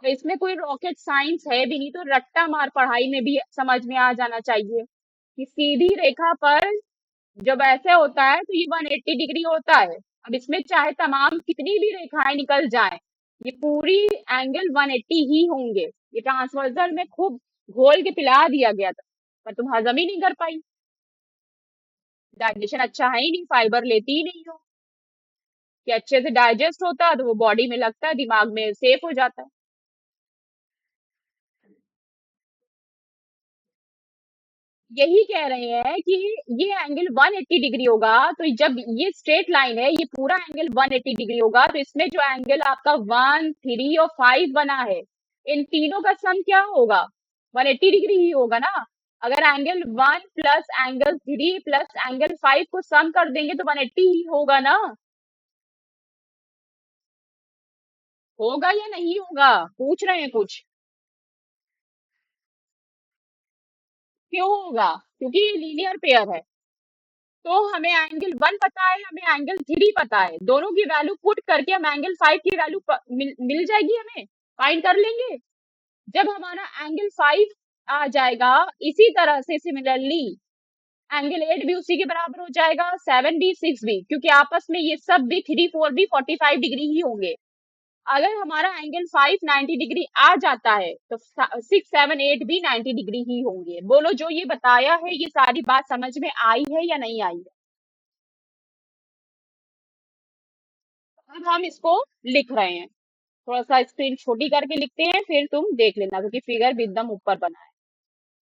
और इसमें कोई रॉकेट साइंस है भी नहीं, तो रट्टा मार पढ़ाई में भी समझ में आ जाना चाहिए कि सीधी रेखा पर जब ऐसे होता है तो ये 180 डिग्री होता है। अब इसमें चाहे तमाम कितनी भी रेखाएं निकल जाएं, ये पूरी एंगल 180 ही होंगे। ये ट्रांसवर्जल में खूब घोल के पिला दिया गया था, पर तुम हजम ही नहीं कर पाई। डाइजेशन अच्छा है ही नहीं, फाइबर लेती ही नहीं हो कि अच्छे से डाइजेस्ट होता तो वो बॉडी में लगता है, दिमाग में सेफ हो जाता है। यही कह रहे हैं कि ये एंगल 180 डिग्री होगा, तो जब ये स्ट्रेट लाइन है, ये पूरा एंगल 180 डिग्री होगा, तो इसमें जो एंगल आपका 1 3 और 5 बना है, इन तीनों का सम क्या होगा, 180 डिग्री ही होगा ना। अगर एंगल 1 प्लस एंगल 3 प्लस एंगल 5 को सम कर देंगे तो 180 ही होगा ना। होगा या नहीं होगा, पूछ रहे हैं कुछ। क्यों होगा, क्योंकि ये लीनियर पेयर है। तो हमें एंगल 1 पता है, हमें एंगल 3 पता है, दोनों की वैल्यू पुट करके हम एंगल 5 की वैल्यू मिल जाएगी, हमें फाइंड कर लेंगे। जब हमारा एंगल 5 आ जाएगा, इसी तरह से सिमिलरली एंगल 8 भी उसी के बराबर हो जाएगा, 7 भी 6 भी, क्योंकि आपस में ये सब भी 3 4 भी 45 डिग्री ही होंगे। अगर हमारा एंगल 5 90 डिग्री आ जाता है तो 6 7 8 भी 90 डिग्री ही होंगे। बोलो, जो ये बताया है ये सारी बात समझ में आई है या नहीं आई है। अब हम इसको लिख रहे हैं, थोड़ा सा स्क्रीन छोटी करके लिखते हैं, फिर तुम देख लेना, क्योंकि फिगर भी एकदम ऊपर बना है।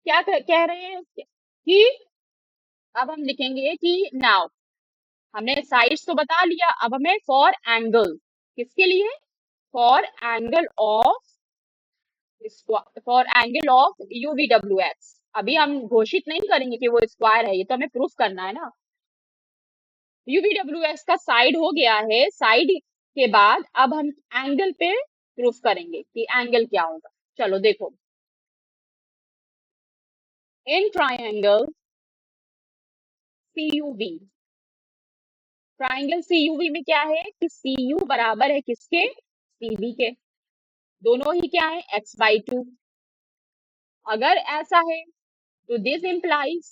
क्या कह रहे हैं कि अब हम लिखेंगे कि नाउ, हमने साइड्स तो बता लिया, अब हमें फॉर एंगल, किसके लिए, for angle of, for angle of UVWX। अभी हम घोषित नहीं करेंगे कि वो स्क्वायर है, ये तो हमें प्रूफ करना है ना। यूवीडब्ल्यूएक्स का साइड हो गया है, साइड के बाद अब हम एंगल पे प्रूफ करेंगे कि एंगल क्या होगा। चलो देखो, इन ट्राइंगल सीयूवी, ट्राइंगल सीयूवी में क्या है कि सीयू बराबर है किसके, सीबी के। दोनों ही क्या है, x/2। अगर ऐसा है तो दिस इंप्लाइज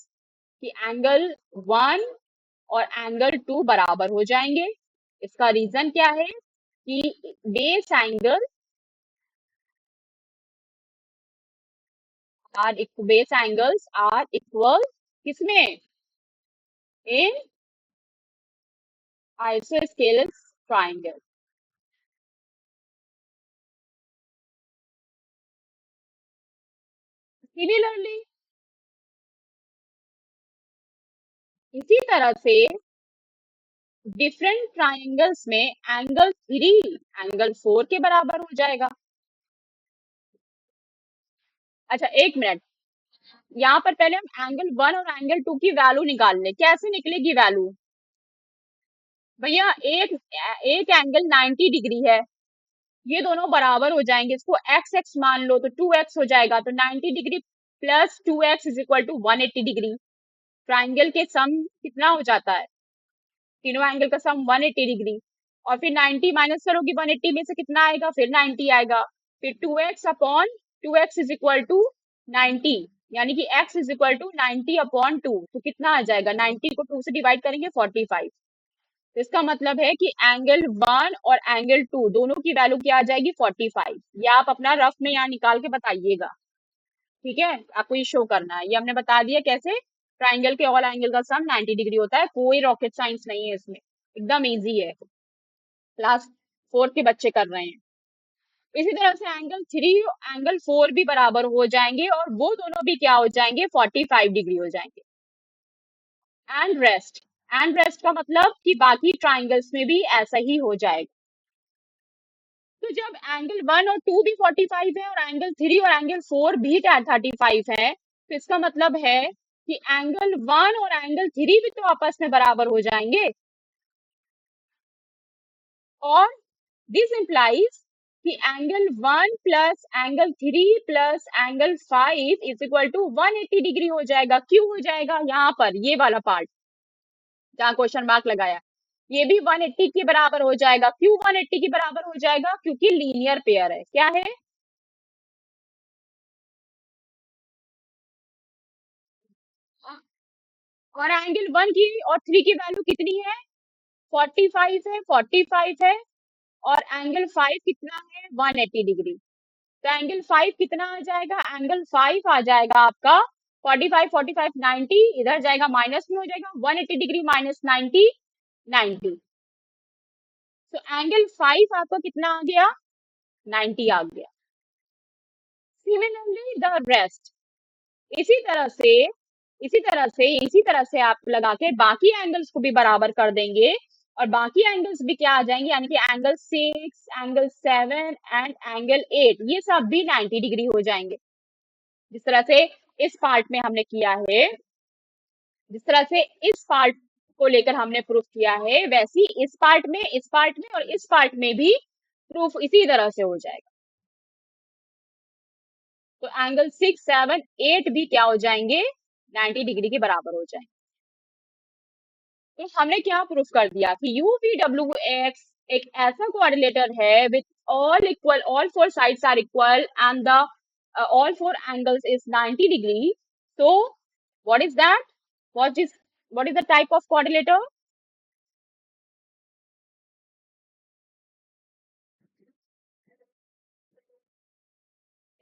कि एंगल 1 और एंगल 2 बराबर हो जाएंगे। इसका रीजन क्या है कि base angle base angles are equal किसमें, इन आइसोस्केलस ट्राइंगल। सिमिलरली इसी तरह से डिफरेंट ट्राइंगल्स में एंगल 3 एंगल 4 के बराबर हो जाएगा। अच्छा एक मिनट, यहाँ पर पहले हम एंगल 1 और एंगल 2 की वैल्यू निकाल लें। कैसे निकलेगी वैल्यू, भैया एक एक एंगल 90 डिग्री है, ये दोनों बराबर हो जाएंगे, इसको एक्स एक्स मान लो तो 2x हो जाएगा, तो 90 degree plus 2x is equal to 180 degree. Triangle के सम कितना हो जाता है, तीनों एंगल का सम 180 डिग्री। और फिर 90 माइनस करोगे 180 में से कितना आएगा, फिर 90 आएगा। फिर 2x upon 2x is equal to 90, यानी कि x is equal to 90 upon 2, तो कितना आ जाएगा, 90 को 2 से डिवाइड करेंगे 45। तो इसका मतलब है कि एंगल 1 और एंगल 2 दोनों की वैल्यू क्या आ जाएगी, 45। ये आप अपना रफ में यहाँ निकाल के बताइएगा, ठीक है। आपको ये शो करना है, ये हमने बता दिया कैसे। ट्राइंगल के ऑल एंगल का सम 90 डिग्री होता है, कोई रॉकेट साइंस नहीं है इसमें, एकदम इजी है, क्लास 4 के बच्चे कर रहे हैं। इसी तरह से एंगल 3 एंगल 4 भी बराबर हो जाएंगे और वो दोनों भी क्या हो जाएंगे, 45 डिग्री हो जाएंगे। एंड रेस्ट, एंड रेस्ट का मतलब कि बाकी ट्राइंगल्स में भी ऐसा ही हो जाएगा। तो जब एंगल 1 और 2 भी 45 है और एंगल 3 और एंगल 4 भी 35 है, तो इसका मतलब है कि एंगल 1 और एंगल 3 भी तो आपस में बराबर हो जाएंगे। और दिस इंप्लाइज कि एंगल 1 प्लस एंगल 3 प्लस angle 5 is equal to 180 degree हो जाएगा। क्यों हो जाएगा, यहाँ पर ये वाला पार्ट जहाँ क्वेश्चन मार्क लगाया, ये भी 180 के बराबर हो जाएगा। क्यों 180 के बराबर हो जाएगा, क्योंकि लीनियर पेयर है। क्या है, और एंगल 1 की और 3 की वैल्यू कितनी है, 45 है, 45 है। और एंगल 5 कितना है, 180 डिग्री। तो एंगल 5 कितना आ जाएगा, एंगल 5 आ जाएगा आपका 45 45 90, इधर जाएगा माइनस में हो जाएगा, 180 डिग्री माइनस 90 90। तो एंगल 5 आपका कितना आ गया, 90 आ गया। सिमिलरली द रेस्ट, इसी तरह से इसी तरह से आप लगा के बाकी एंगल्स को भी बराबर कर देंगे और बाकी एंगल्स भी क्या आ जाएंगे, यानी कि एंगल 6 एंगल 7 एंड एंगल 8 ये सब भी 90 डिग्री हो जाएंगे। जिस तरह से इस पार्ट में हमने किया है, जिस तरह से इस पार्ट को लेकर हमने प्रूफ किया है, वैसी इस पार्ट में और इस पार्ट में भी प्रूफ इसी तरह से हो जाएगा। तो एंगल 6 7 8 भी क्या हो जाएंगे, 90 डिग्री के बराबर हो जाएंगे। तो हमने क्या प्रूफ कर दिया कि यू वी डब्ल्यू एक्स एक ऐसा कोऑर्डिनेटर है with all equal, all four sides are equal and the all four angles is 90 degree. So what is that, what is the type of quadrilateral,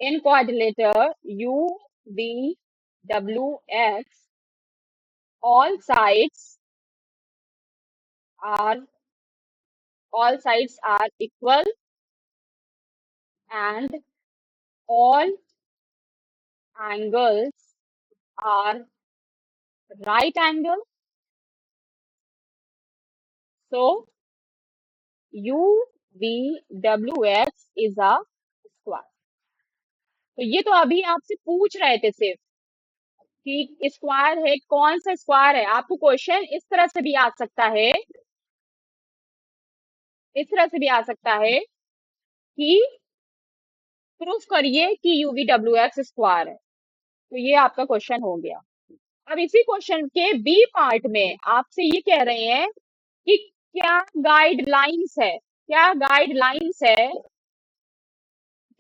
in quadrilateral u v w x are all sides are equal and all angles are right angle. So u v w x is a square. तो ये तो अभी आपसे पूछ रहे थे सिर्फ, कि स्क्वायर है, कौन सा स्क्वायर है। आपको क्वेश्चन इस तरह से भी आ सकता है, इस तरह से भी आ सकता है कि प्रूफ करिए कि यूवी डब्ल्यू एक्स स्क्वायर है। तो ये आपका क्वेश्चन हो गया। अब इसी क्वेश्चन के बी पार्ट में आपसे ये कह रहे हैं कि क्या गाइडलाइंस है, क्या गाइडलाइंस है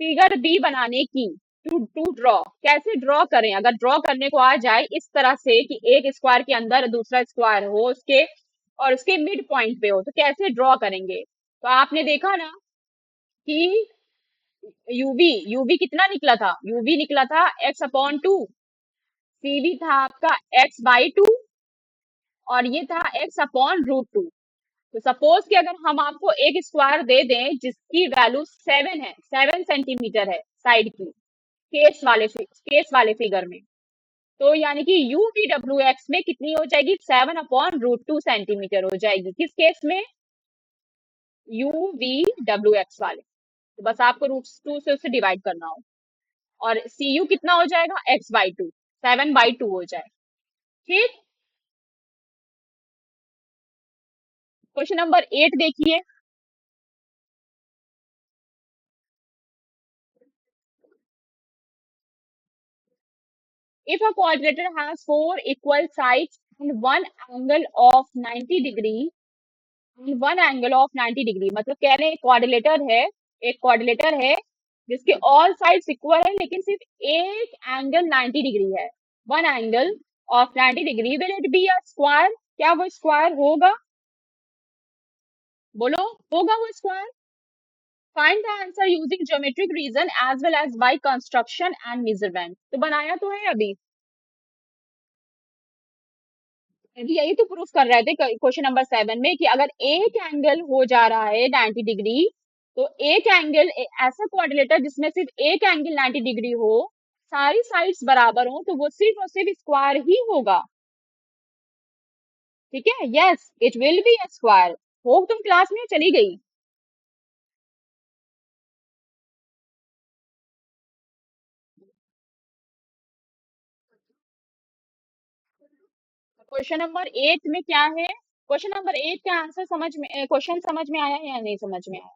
फिगर बी बनाने की, टू ड्रॉ। कैसे ड्रॉ करें, अगर ड्रॉ करने को आ जाए इस तरह से कि एक स्क्वायर के अंदर दूसरा स्क्वायर हो उसके, और उसके मिड पॉइंट पे हो, तो कैसे ड्रॉ करेंगे। तो आपने देखा ना कि यूवी यूवी कितना निकला था, यूवी निकला था x/2, सीवी था आपका x/2, और ये था x/√2। तो सपोज कि अगर हम आपको एक स्क्वायर दे दें जिसकी वैल्यू 7 है, 7 सेंटीमीटर है साइड की, केस वाले फिगर में, तो यानी कि यू वी डब्ल्यू एक्स में कितनी हो जाएगी, 7/√2 सेंटीमीटर हो जाएगी। किस केस में, यू वी डब्ल्यू एक्स वाले। तो बस आपको √2 से उसे डिवाइड करना हो, और सी यू कितना हो जाएगा, x/2, 7/2 हो जाए। ठीक। क्वेश्चन नंबर 8 देखिए। If a quadrilateral has four equal sides and one angle of 90 degree, and one angle of 90 degree, मतलब कह रहे हैं क्वाड्रिलेटर है, एक क्वाड्रिलेटर है जिसके ऑल साइड्स इक्वल है लेकिन सिर्फ एक एंगल 90 डिग्री है, one angle of 90 degree, will it be a square. क्या वो स्क्वायर होगा, बोलो, होगा वो square. Find the answer using geometric reason as well as by construction and measurement. तो बनाया तो है अभी, यही तो प्रूफ कर रहे थे क्वेश्चन नंबर 7 में कि अगर एक एंगल हो जा रहा है 90 डिग्री, तो एक एंगल, ऐसा क्वाड्रिलेटर जिसमें सिर्फ एक एंगल 90 डिग्री हो, सारी साइड्स बराबर हो, तो वो सिर्फ और सिर्फ स्क्वायर ही होगा। ठीक है, yes it will be a square. हो तुम क्लास में, चली गई। क्वेश्चन नंबर 8 में क्या है, क्वेश्चन नंबर 8 का आंसर समझ में, क्वेश्चन समझ में आया या नहीं समझ में आया।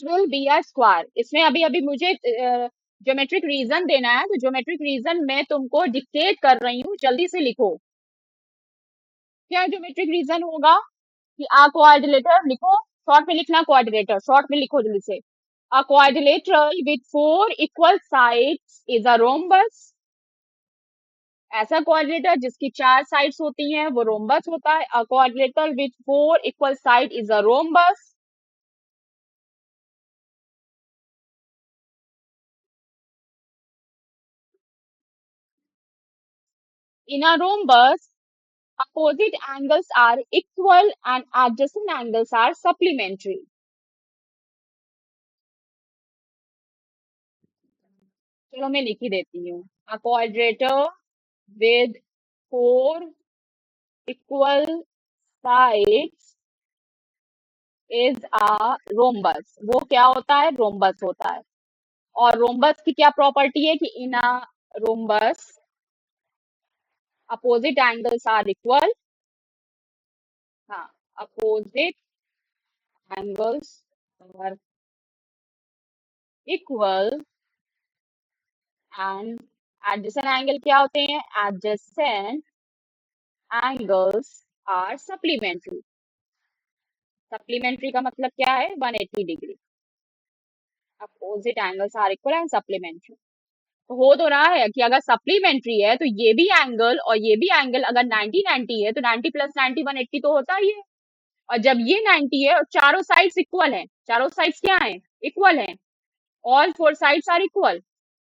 विल बी अ स्क्वायर, इसमें अभी अभी मुझे ज्योमेट्रिक रीजन देना है, तो ज्योमेट्रिक रीजन मैं तुमको डिक्टेट कर रही हूँ, जल्दी से लिखो। क्या ज्योमेट्रिक रीजन होगा कि आ कोऑर्डिनेटर लिखो, शॉर्ट में लिखना, कोऑर्डिनेटर शॉर्ट में लिखो जल्दी से। अ quadrilateral with four equal sides is a rhombus। ऐसा quadrilateral जिसकी 4 साइड्स होती हैं वो rhombus होता है। A quadrilateral with four equal side is a rhombus। In a rhombus, opposite angles are equal and adjacent angles are supplementary। चलो मैं लिख ही देती हूँ। A quadrilateral with four equal sides is a rhombus। वो क्या होता है, rhombus होता है। और rhombus की क्या प्रॉपर्टी है कि in a rhombus opposite angles are equal। हाँ, opposite angles are equal and adjacent angle क्या होते हैं, adjacent angles are supplementary। supplementary का मतलब क्या है, 180 degree. opposite angles are equal and supplementary। तो हो तो रहा है कि अगर सप्लीमेंट्री है तो ये भी एंगल और ये भी एंगल अगर 90 90 है तो 90 + 90 180 तो होता ही है। और जब ये 90 है और चारों साइड्स इक्वल हैं, चारों साइड्स क्या हैं, इक्वल हैं, all four sides are equal,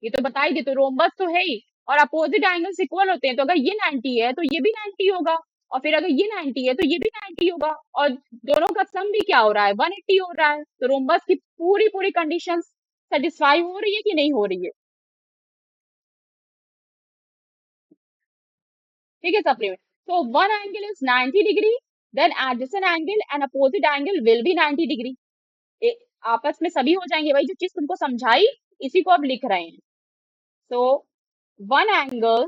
ये तो बता ही दी, तो रोम्बस तो है ही। और अपोजिट एंगल्स इक्वल होते हैं, तो अगर ये 90 है तो ये भी 90 होगा, और फिर अगर ये 90 है तो ये भी 90 होगा, और दोनों का सम भी क्या हो रहा है, 180 हो रहा है। तो रोम्बस की पूरी पूरी कंडीशन सेटिस्फाई हो रही है कि नहीं हो रही है। ठीक है, सप्लीमेंट। तो one angle is 90 degree then adjacent angle and opposite angle will be 90 degree. आपस में सभी हो जाएंगे, वही जो चीज तुमको समझाई इसी को अब लिख रहे हैं। So one angle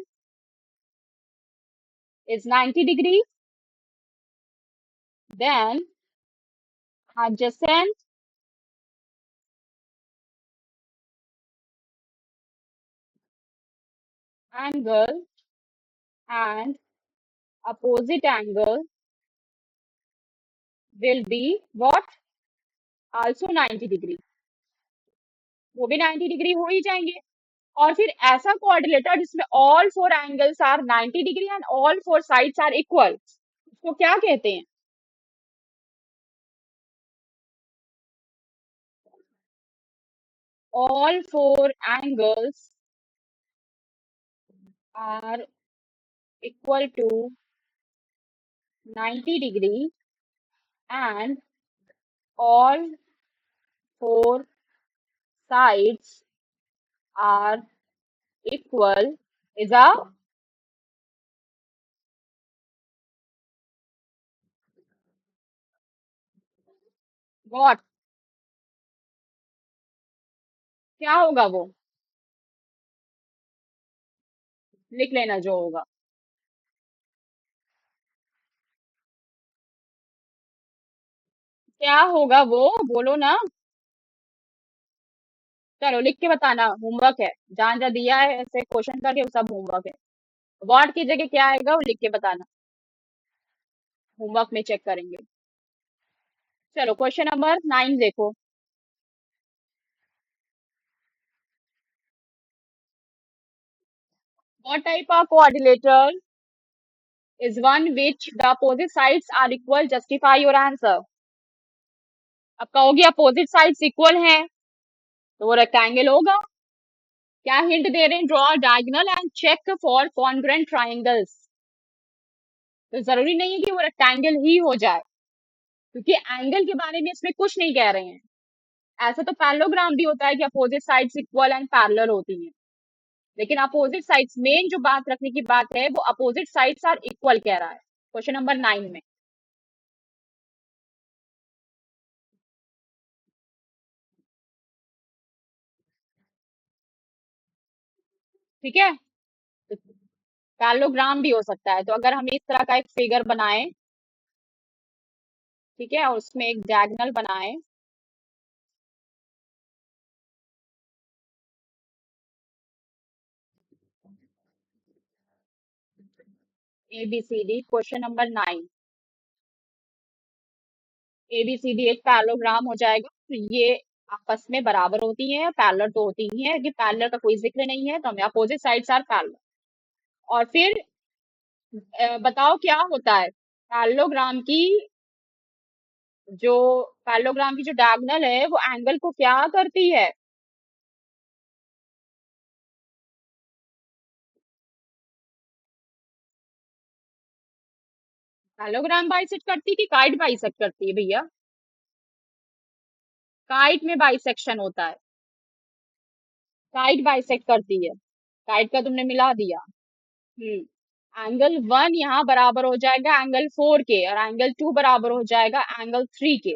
is 90 degree, then adjacent angle and opposite angle will be what? Also 90 degree, वो भी 90 डिग्री हो ही जाएंगे। और फिर ऐसा कोऑर्डिनेटर जिसमें all four angles are 90 degree and all four sides are equal, उसको क्या कहते हैं? All four angles are equal to 90 degree and all four sides are equal is a what? क्या होगा वो? लिख लेना जो होगा। क्या होगा वो, बोलो ना। चलो लिख के बताना, होमवर्क है। जहां जहां दिया है ऐसे क्वेश्चन करके वो सब होमवर्क है। व्हाट की जगह क्या आएगा वो लिख के बताना, होमवर्क में चेक करेंगे। चलो क्वेश्चन नंबर 9 देखो। What type of coordinator is one which the opposite sides are equal? Justify your answer। अब कहोगे अपोजिट साइड्स इक्वल हैं तो वो रेक्टेंगल होगा। क्या हिंट दे रहे हैं? Draw diagonal and check for congruent triangles. तो जरूरी नहीं है कि वो रेक्टेंगल ही हो जाए, क्योंकि एंगल के बारे में इसमें कुछ नहीं कह रहे हैं। ऐसा तो पैरेललोग्राम भी होता है कि opposite sides equal and parallel होती हैं, लेकिन अपोजिट साइड्स मेन जो बात रखने की बात है वो अपोजिट साइड्स आर इक्वल कह रहा है क्वेश्चन नंबर 9 में। ठीक है, तो पैरेललोग्राम भी हो सकता है। तो अगर हम इस तरह का एक फिगर बनाएं, ठीक है, और उसमें एक डायगोनल बनाएं, A B C D, question number 9, A B C D एक पैरेललोग्राम हो जाएगा। तो ये आपस में बराबर होती हैं, पैरेलल तो होती ही है, कि पैरेलल का कोई जिक्र नहीं है तो हमें अपोजिट साइड्स आर पैरेलल। और फिर बताओ क्या होता है पैरेललोग्राम की, जो पैरेललोग्राम की जो डायगोनल है वो एंगल को क्या करती है? पैरेललोग्राम बाइसेक्ट करती है कि काइट बाइसेक्ट करती है भैया? काइट में बाइसेक्शन होता है, काइट बाइसेक्ट करती है। काइट का तुमने मिला दिया। एंगल 1 यहाँ बराबर हो जाएगा एंगल 4 के, और एंगल 2 बराबर हो जाएगा एंगल 3 के।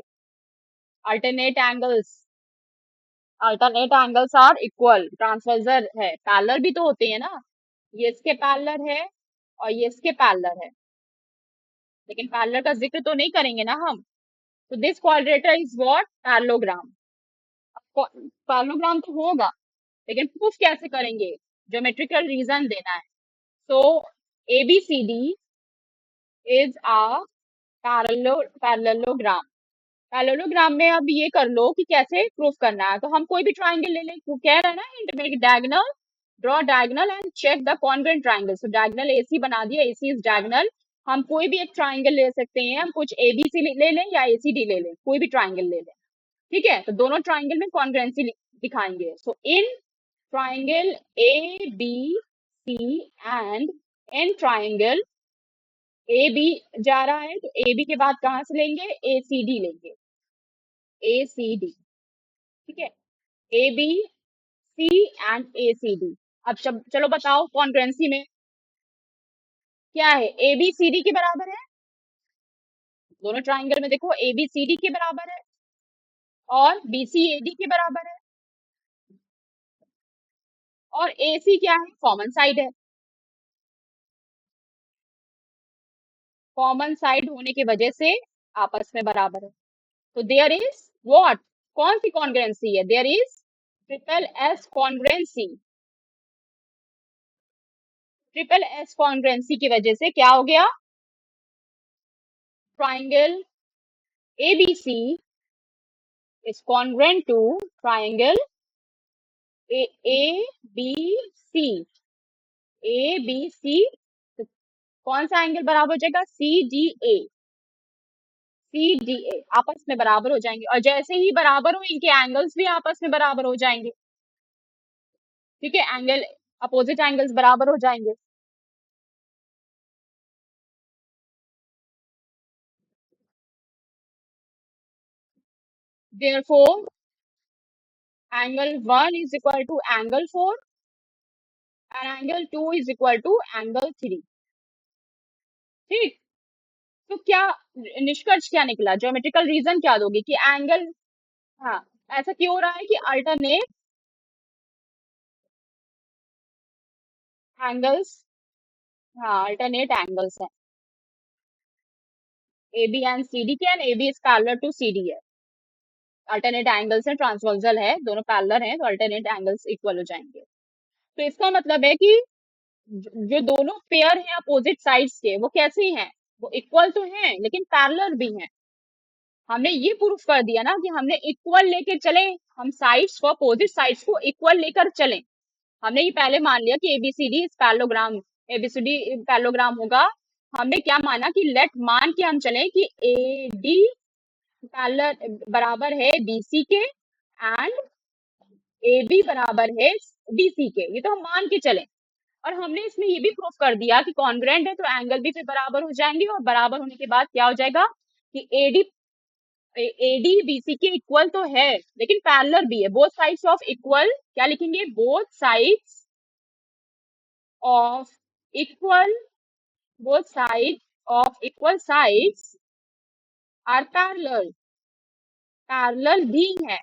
Alternate angles, alternate angles are equal, transversal है, पैरेलल भी तो होते हैं ना। ये इसके पैरेलल है और ये इसके पैरेलल है, लेकिन पैरेलल का जिक्र तो नहीं करेंगे ना हम। तो this क्वाड्रेटर is what? Parallelogram. Parallelogram तो होगा, लेकिन प्रूफ कैसे करेंगे? ज्योमेट्रिकल रीजन देना है। So ABCD is a parallelogram. Parallelogram में अब ये कर लो कि कैसे प्रूफ करना है। तो हम कोई भी ट्राइंगल ले लें, वो कह रहा है ना हिंट में, diagonal, draw diagonal and check the congruent triangle. So diagonal AC बना दिया, एसी इज डायगोनल। हम कोई भी एक ट्राइंगल ले सकते हैं, हम कुछ एबीसी ले लें या एसीडी ले लें, कोई भी ट्राइंगल ले लें। ठीक है, तो दोनों ट्राइंगल में कॉन्ग्रुएंसी दिखाएंगे। So in triangle A B C and in triangle A B जा रहा है, तो ए बी के बाद कहां से लेंगे? ए सी डी लेंगे, ए सी डी। ठीक है, A B C and A C D. अब चलो बताओ कॉन्ग्रुएंसी में क्या है? ए बी सी डी के बराबर है, दोनों ट्राइंगल में देखो ए बी सी डी के बराबर है और बी सी ए डी के बराबर है, और ए सी क्या है, कॉमन साइड है। कॉमन साइड होने की वजह से आपस में बराबर है। तो देयर इज व्हाट, कौन सी कॉन्ग्रुएंसी है, there is triple S congruency. Triple S congruency की वजह से क्या हो गया, triangle ABC is congruent to triangle ABC। ABC, तो कौन सा एंगल बराबर हो जाएगा, CDA। CDA आपस में बराबर हो जाएंगे, और जैसे ही बराबर हो इनके एंगल्स भी आपस में बराबर हो जाएंगे। ठीक है, एंगल अपोजिट एंगल्स बराबर हो जाएंगे। Therefore angle 1 is equal to angle 4 and angle 2 is equal to angle 3। ठीक, तो क्या निष्कर्ष क्या निकला, ज्योमेट्रिकल रीजन क्या दोगे कि एंगल, हाँ, ऐसा क्यों हो रहा है कि अल्टरनेट एंगल्स, हाँ अल्टरनेट एंगल्स है, A B and C D के, and A B is parallel to C D है, अल्टरनेट एंगल्स है, ट्रांसवर्सल है, दोनों पैरेलल हैं, तो अल्टरनेट एंगल्स इक्वल हो जाएंगे। तो इसका मतलब है कि जो दोनों पेयर हैं अपोजिट साइड्स के, वो कैसे हैं, वो इक्वल तो हैं लेकिन पैरेलल भी हैं। हमने ये प्रूफ कर दिया ना कि हमने इक्वल लेके चले, हम साइड्स को, अपोजिट साइड्स को इक्वल लेकर चले। हमने ये पहले मान लिया कि एबीसीडी इस पैरेललोग्राम, एबीसीडी पैरेललोग्राम होगा। हमने क्या माना कि लेट मान के हम चले कि ए डी पैरेलल बराबर है बीसी के एंड ए बी बराबर है डीसी के, ये तो हम मान के चले। और हमने इसमें ये भी प्रूफ कर दिया कि कॉन्ग्रुएंट है, तो एंगल भी फिर बराबर हो जाएंगे, और बराबर होने के बाद क्या हो जाएगा कि एडी बीसी के इक्वल तो है लेकिन पैरेलल भी है, बोथ साइड्स ऑफ इक्वल, क्या लिखेंगे, both sides of equal, both sides of equal sides are parallel, parallel भी है।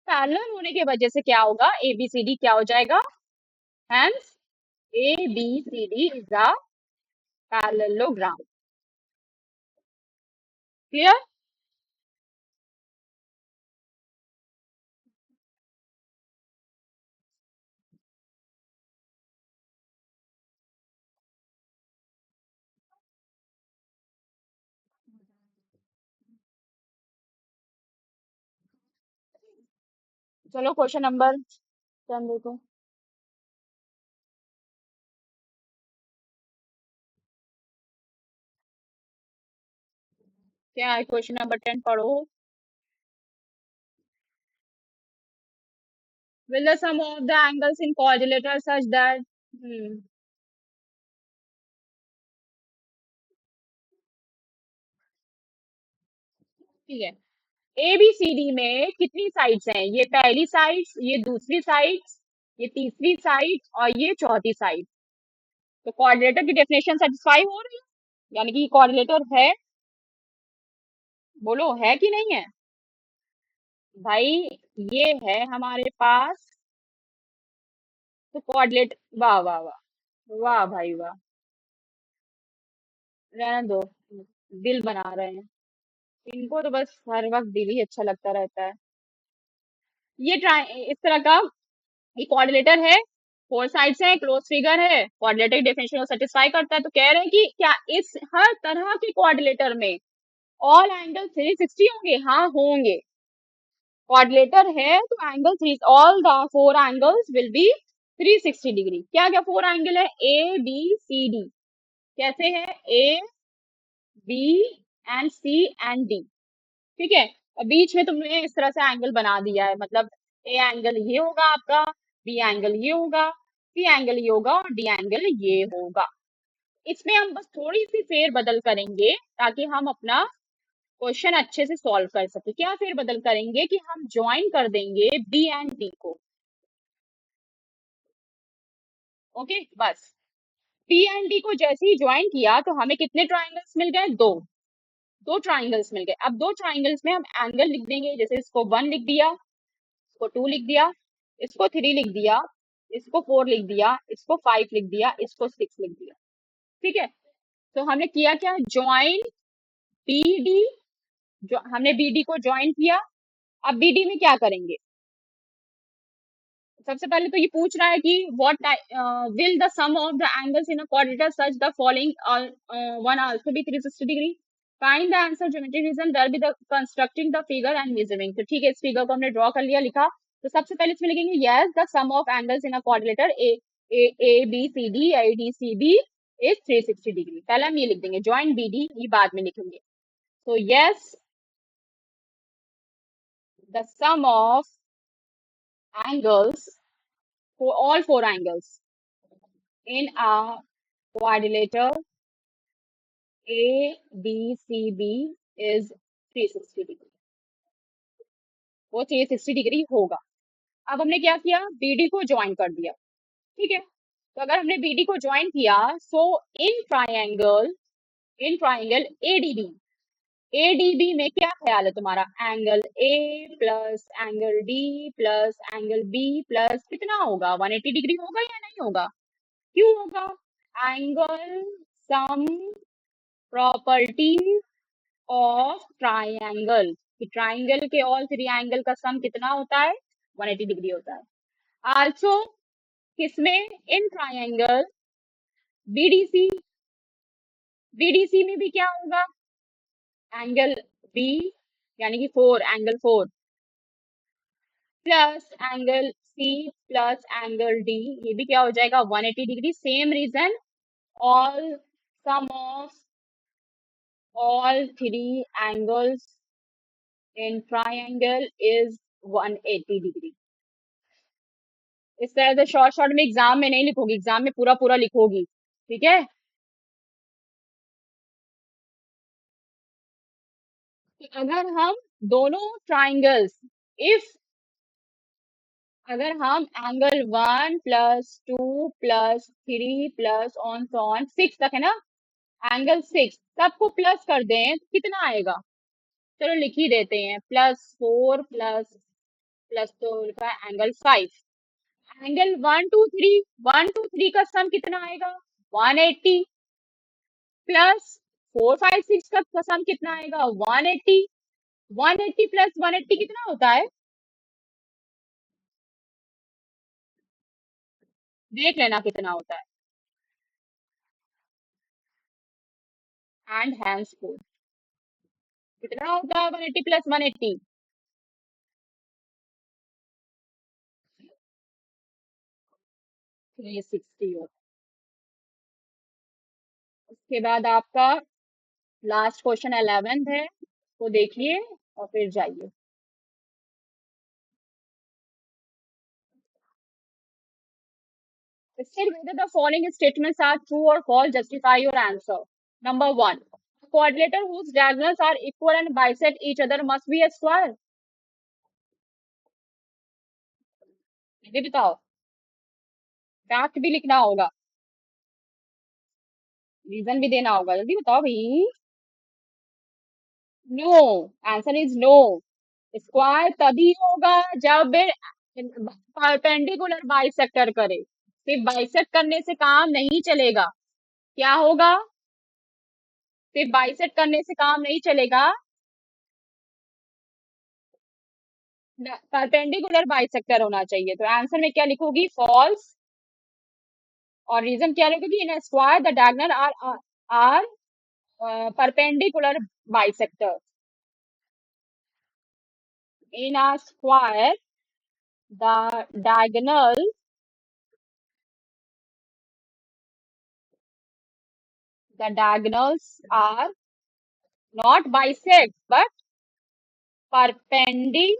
पैरेलल होने की वजह से क्या होगा, एबीसीडी क्या हो जाएगा, hence ABCD is a parallelogram. Clear. चलो क्वेश्चन नंबर 10 देखो, क्या है क्वेश्चन नंबर 10, पढ़ो। Will the sum of the angles in quadrilateral such that, ठीक है, ए बी सी डी में कितनी साइड्स हैं, ये पहली साइड, ये दूसरी साइड, ये तीसरी साइड और ये चौथी साइड। तो क्वाड्रिलेटर की डेफिनेशन सेटिस्फाई हो रही है, यानी कि क्वाड्रिलेटर है, बोलो है कि नहीं है भाई, ये है हमारे पास। तो क्वाड्रिलेटर, वाह वाह वाह, वाह भाई वाह, रहने दो, दिल बना रहे हैं, इनको तो बस हर वक्त दिल ही अच्छा लगता रहता है। ये ट्राई इस तरह का ये क्वाड्रिलेटर है, फोर साइड्स है, क्लोज फिगर है, क्वाड्रिलेटर डेफिनेशन को सेटिस्फाई करता है। तो कह रहे हैं कि क्या इस हर तरह के क्वाड्रिलेटर में ऑल एंगल 360 होंगे, हाँ होंगे। क्वाड्रिलेटर है तो angle three, all the four angles will be 360 degree. क्या क्या फोर एंगल है, ए बी सी डी, कैसे है, A B and C and D. ठीक है, और बीच में तुमने इस तरह से एंगल बना दिया है, मतलब ए एंगल ये होगा आपका, बी एंगल ये होगा, सी एंगल ये होगा और डी एंगल ये होगा। इसमें हम बस थोड़ी सी फेर बदल करेंगे ताकि हम अपना क्वेश्चन अच्छे से सॉल्व कर सके। क्या फेर बदल करेंगे कि हम ज्वाइन कर देंगे बी एंड डी को। ओके, बस बी एंड डी को जैसे ही ज्वाइन किया तो हमें कितने ट्राइंगल्स मिल गए, दो। दो ट्राइंगल्स मिल गए। अब दो ट्राइंगल्स में हम एंगल लिख देंगे, जैसे इसको 1 लिख दिया, इसको 2 लिख दिया, इसको 3 लिख दिया, इसको 4 लिख दिया, इसको 5 लिख दिया, इसको 6 लिख दिया। ठीक है, तो हमने किया क्या, ज्वाइन बीडी, जो हमने बीडी को ज्वाइन किया। अब बीडी में क्या करेंगे, सबसे पहले तो ये पूछ रहा है कि what will the sum of the angles in a quadrilateral such the following one also be 360 degree, find the answer, geometric reason, there be the constructing the figure and measuring. तो ठीक है, इस फिगर को हमने ड्रॉ कर लिया, लिखा। तो सबसे पहले इसमें लिखेंगे yes the sum of angles in a quadrilateral A A B C D A D C B is 360 degree. पहले हम ये लिख देंगे, ज्वाइन बी डी, ये बाद में लिखेंगे। तो yes the sum of angles for all four angles in a quadrilateral ABCB is 360 degree, वो 360 डिग्री होगा। अब हमने क्या किया, बीडी को ज्वाइन कर दिया। ठीक है, तो अगर हमने बीडी को ज्वाइन किया, so in triangle ADB, ADB में क्या ख्याल है तुम्हारा, angle A plus angle D plus angle B plus कितना होगा, 180 डिग्री होगा या नहीं होगा, क्यों होगा, angle sum property of triangle, कि ट्राइंगल के ऑल थ्री एंगल का सम कितना होता है, 180 डिग्री होता है। आल्सो किसमें, इन ट्राइंगल बीडीसी, बीडीसी में भी क्या होगा, एंगल बी यानी कि 4, angle 4 plus angle C plus angle D, ये भी क्या हो जाएगा, 180 degree. Same reason, all sum of all three angles in triangle is 180 degree. इस तरह से शॉर्ट शॉर्ट में एग्जाम में नहीं लिखोगी, एग्जाम में पूरा पूरा लिखोगी। ठीक है, तो अगर हम दोनों ट्राइंगल्स, इफ अगर हम angle 1 plus 2 plus 3 plus on 6 तक है ना, एंगल 6 सबको प्लस कर दें तो कितना आएगा, चलो लिख ही देते हैं, +4 प्लस प्लस तो लिखा है एंगल 5, एंगल 1 2 3 का सम कितना आएगा, 180 प्लस 4 5 6 का सम कितना आएगा, 180, 180 प्लस 180 कितना होता है, देख लेना कितना होता है, एंड हैंस फोर कितना होता है, 180 प्लस 180, 360 होता है। उसके बाद आपका लास्ट क्वेश्चन 11th है, तो देखिए और फिर जाइए। State whether the following statements are true or false. Justify your answer. Number one, a quadrilateral whose diagonals are equal and bisect each other must be a square. ये भी बताओ, फैक्ट भी लिखना होगा, रीजन भी देना होगा, जल्दी बताओ भाई। No, answer is no. Square तभी होगा जब परपेंडिकुलर बाइसेक्टर करे, सिर्फ बाइसेक्ट करने से काम नहीं चलेगा। क्या होगा, सिर्फ बाइसेक्ट करने से काम नहीं चलेगा, परपेंडिकुलर बाइसेक्टर होना चाहिए। तो आंसर में क्या लिखोगी, फॉल्स, और रीजन क्या लिखोगी, in square the diagonal are perpendicular bisector, in a square the diagonal the diagonals are not bisect but perpendicular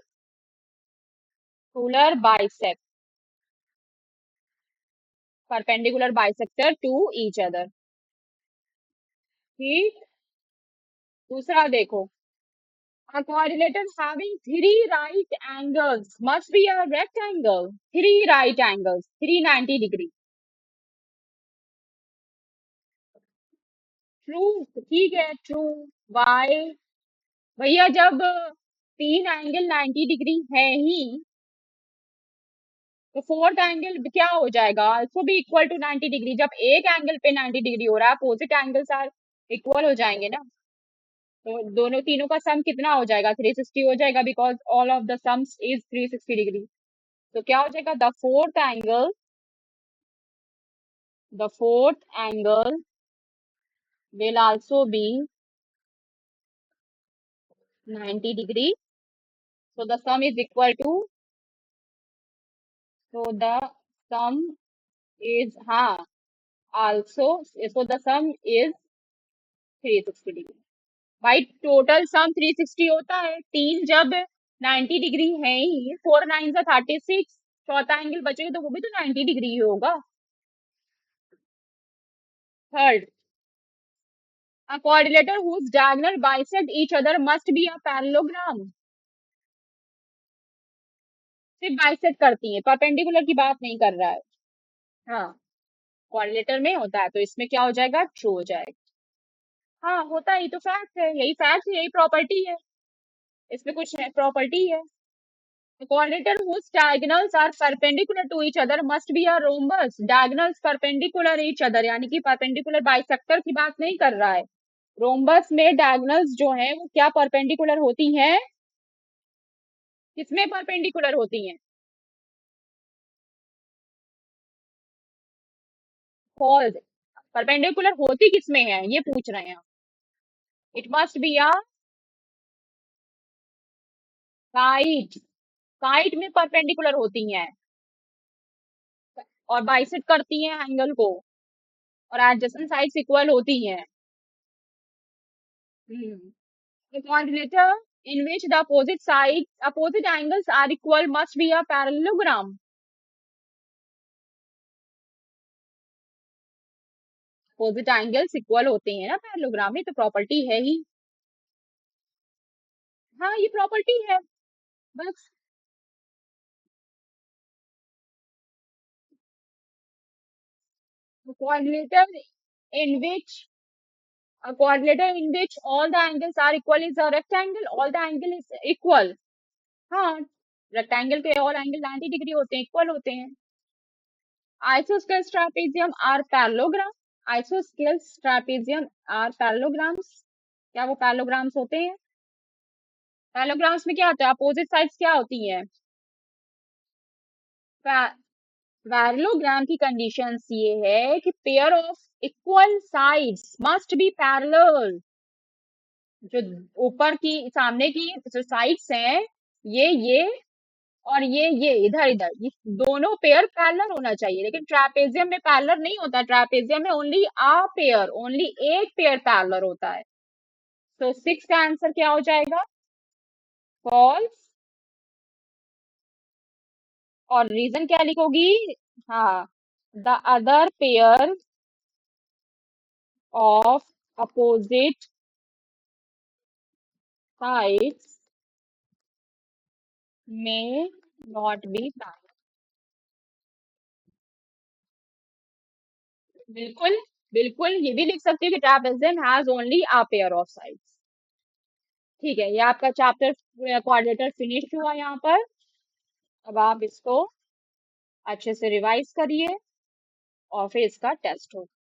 bisect, perpendicular bisector to each other। ठीक, दूसरा देखो, a quadrilateral having three right angles must be a rectangle, three right angles 390 degree। True, ठीक है, ट्रू। वाई, भैया जब तीन एंगल 90 डिग्री है ही, तो फोर्थ एंगल क्या हो जाएगा, आल्सो भी इक्वल टू 90 डिग्री। जब एक एंगल पे 90 डिग्री हो रहा है, अपोजिट एंगल्स आर इक्वल हो जाएंगे ना। तो दोनों तीनों का सम कितना हो जाएगा, 360 हो जाएगा, because all of the sums is 360 degree. तो क्या हो जाएगा, the fourth angle will also be 90 degree. So the sum is equal to, so the sum is, हाँ, also, so the sum is 360 degree. भाई टोटल सम 360 होता है, तीन जब 90 डिग्री है ही, 4 9 36, चौथा एंगल बचेगा तो वो भी तो 90 डिग्री ही होगा। Third, a quadrilateral whose diagonal bisect each other must be a parallelogram। सिर्फ बाइसेक्ट करती है, परपेंडिकुलर की बात नहीं कर रहा है। हाँ, क्वाड्रिलेटरल में होता है, तो इसमें क्या हो जाएगा, ट्रू हो जाएगा। हाँ होता है, ये तो फैक्ट है, यही फैक्ट है, यही प्रॉपर्टी है, इसमें कुछ है, प्रॉपर्टी है। Quadrature whose diagonals are perpendicular to each other must be a rhombus। diagonals perpendicular each other यानी कि perpendicular बाइसेक्टर की बात नहीं कर रहा है। रोम्बस में diagonals जो है वो क्या परपेंडिकुलर होती हैं, किसमें परपेंडिकुलर होती हैं, फॉल्स। परपेंडिकुलर होती किसमें है ये पूछ रहे हैं। It must be a side, side में परपेंडिकुलर होती हैं और बाइसेक्ट करती हैं एंगल को, और एडजेसेंट साइड्स इक्वल होती हैं। The quadrilateral in which the opposite angles are equal must be a parallelogram। Opposite angles equal होते हैं ना पैरेललोग्राम में, तो प्रॉपर्टी है ही। हाँ ये प्रॉपर्टी है, बस। quadrilateral in which a quadrilateral in which all the angles are equal is a rectangle। all the angle is equal। हाँ, रेक्टेंगल के ऑल एंगल 90 डिग्री होते हैं, इक्वल होते हैं। Isosceles trapezium are parallelogram। Isosceles trapezium are parallelograms। क्या वो पैरेललोग्राम्स होते हैं। पैरेललोग्राम्स में क्या होता है, अपोजिट साइड्स क्या होती हैं। पैरेललोग्राम की कंडीशंस ये है कि pair of equal sides must be parallel. जो ऊपर की सामने की जो साइड्स हैं, ये और ये इधर इधर, ये दोनों पेयर पैरेलल होना चाहिए। लेकिन ट्रापेजियम में पैरेलल नहीं होता, ट्रापेजियम में ओनली आ पेयर, ओनली एक पेयर पैरेलल होता है। तो 6 का आंसर क्या हो जाएगा, फॉल्स। और रीजन क्या लिखोगी, हाँ, the other pair of opposite sides में नॉट बी पैरेलल। बिल्कुल, बिल्कुल ये भी लिख सकती है कि trapezium has only a pair of sides. ठीक है, ये आपका चैप्टर क्वाड्रेटर फिनिश हुआ यहाँ पर। अब आप इसको अच्छे से रिवाइज करिए और फिर इसका टेस्ट होगा।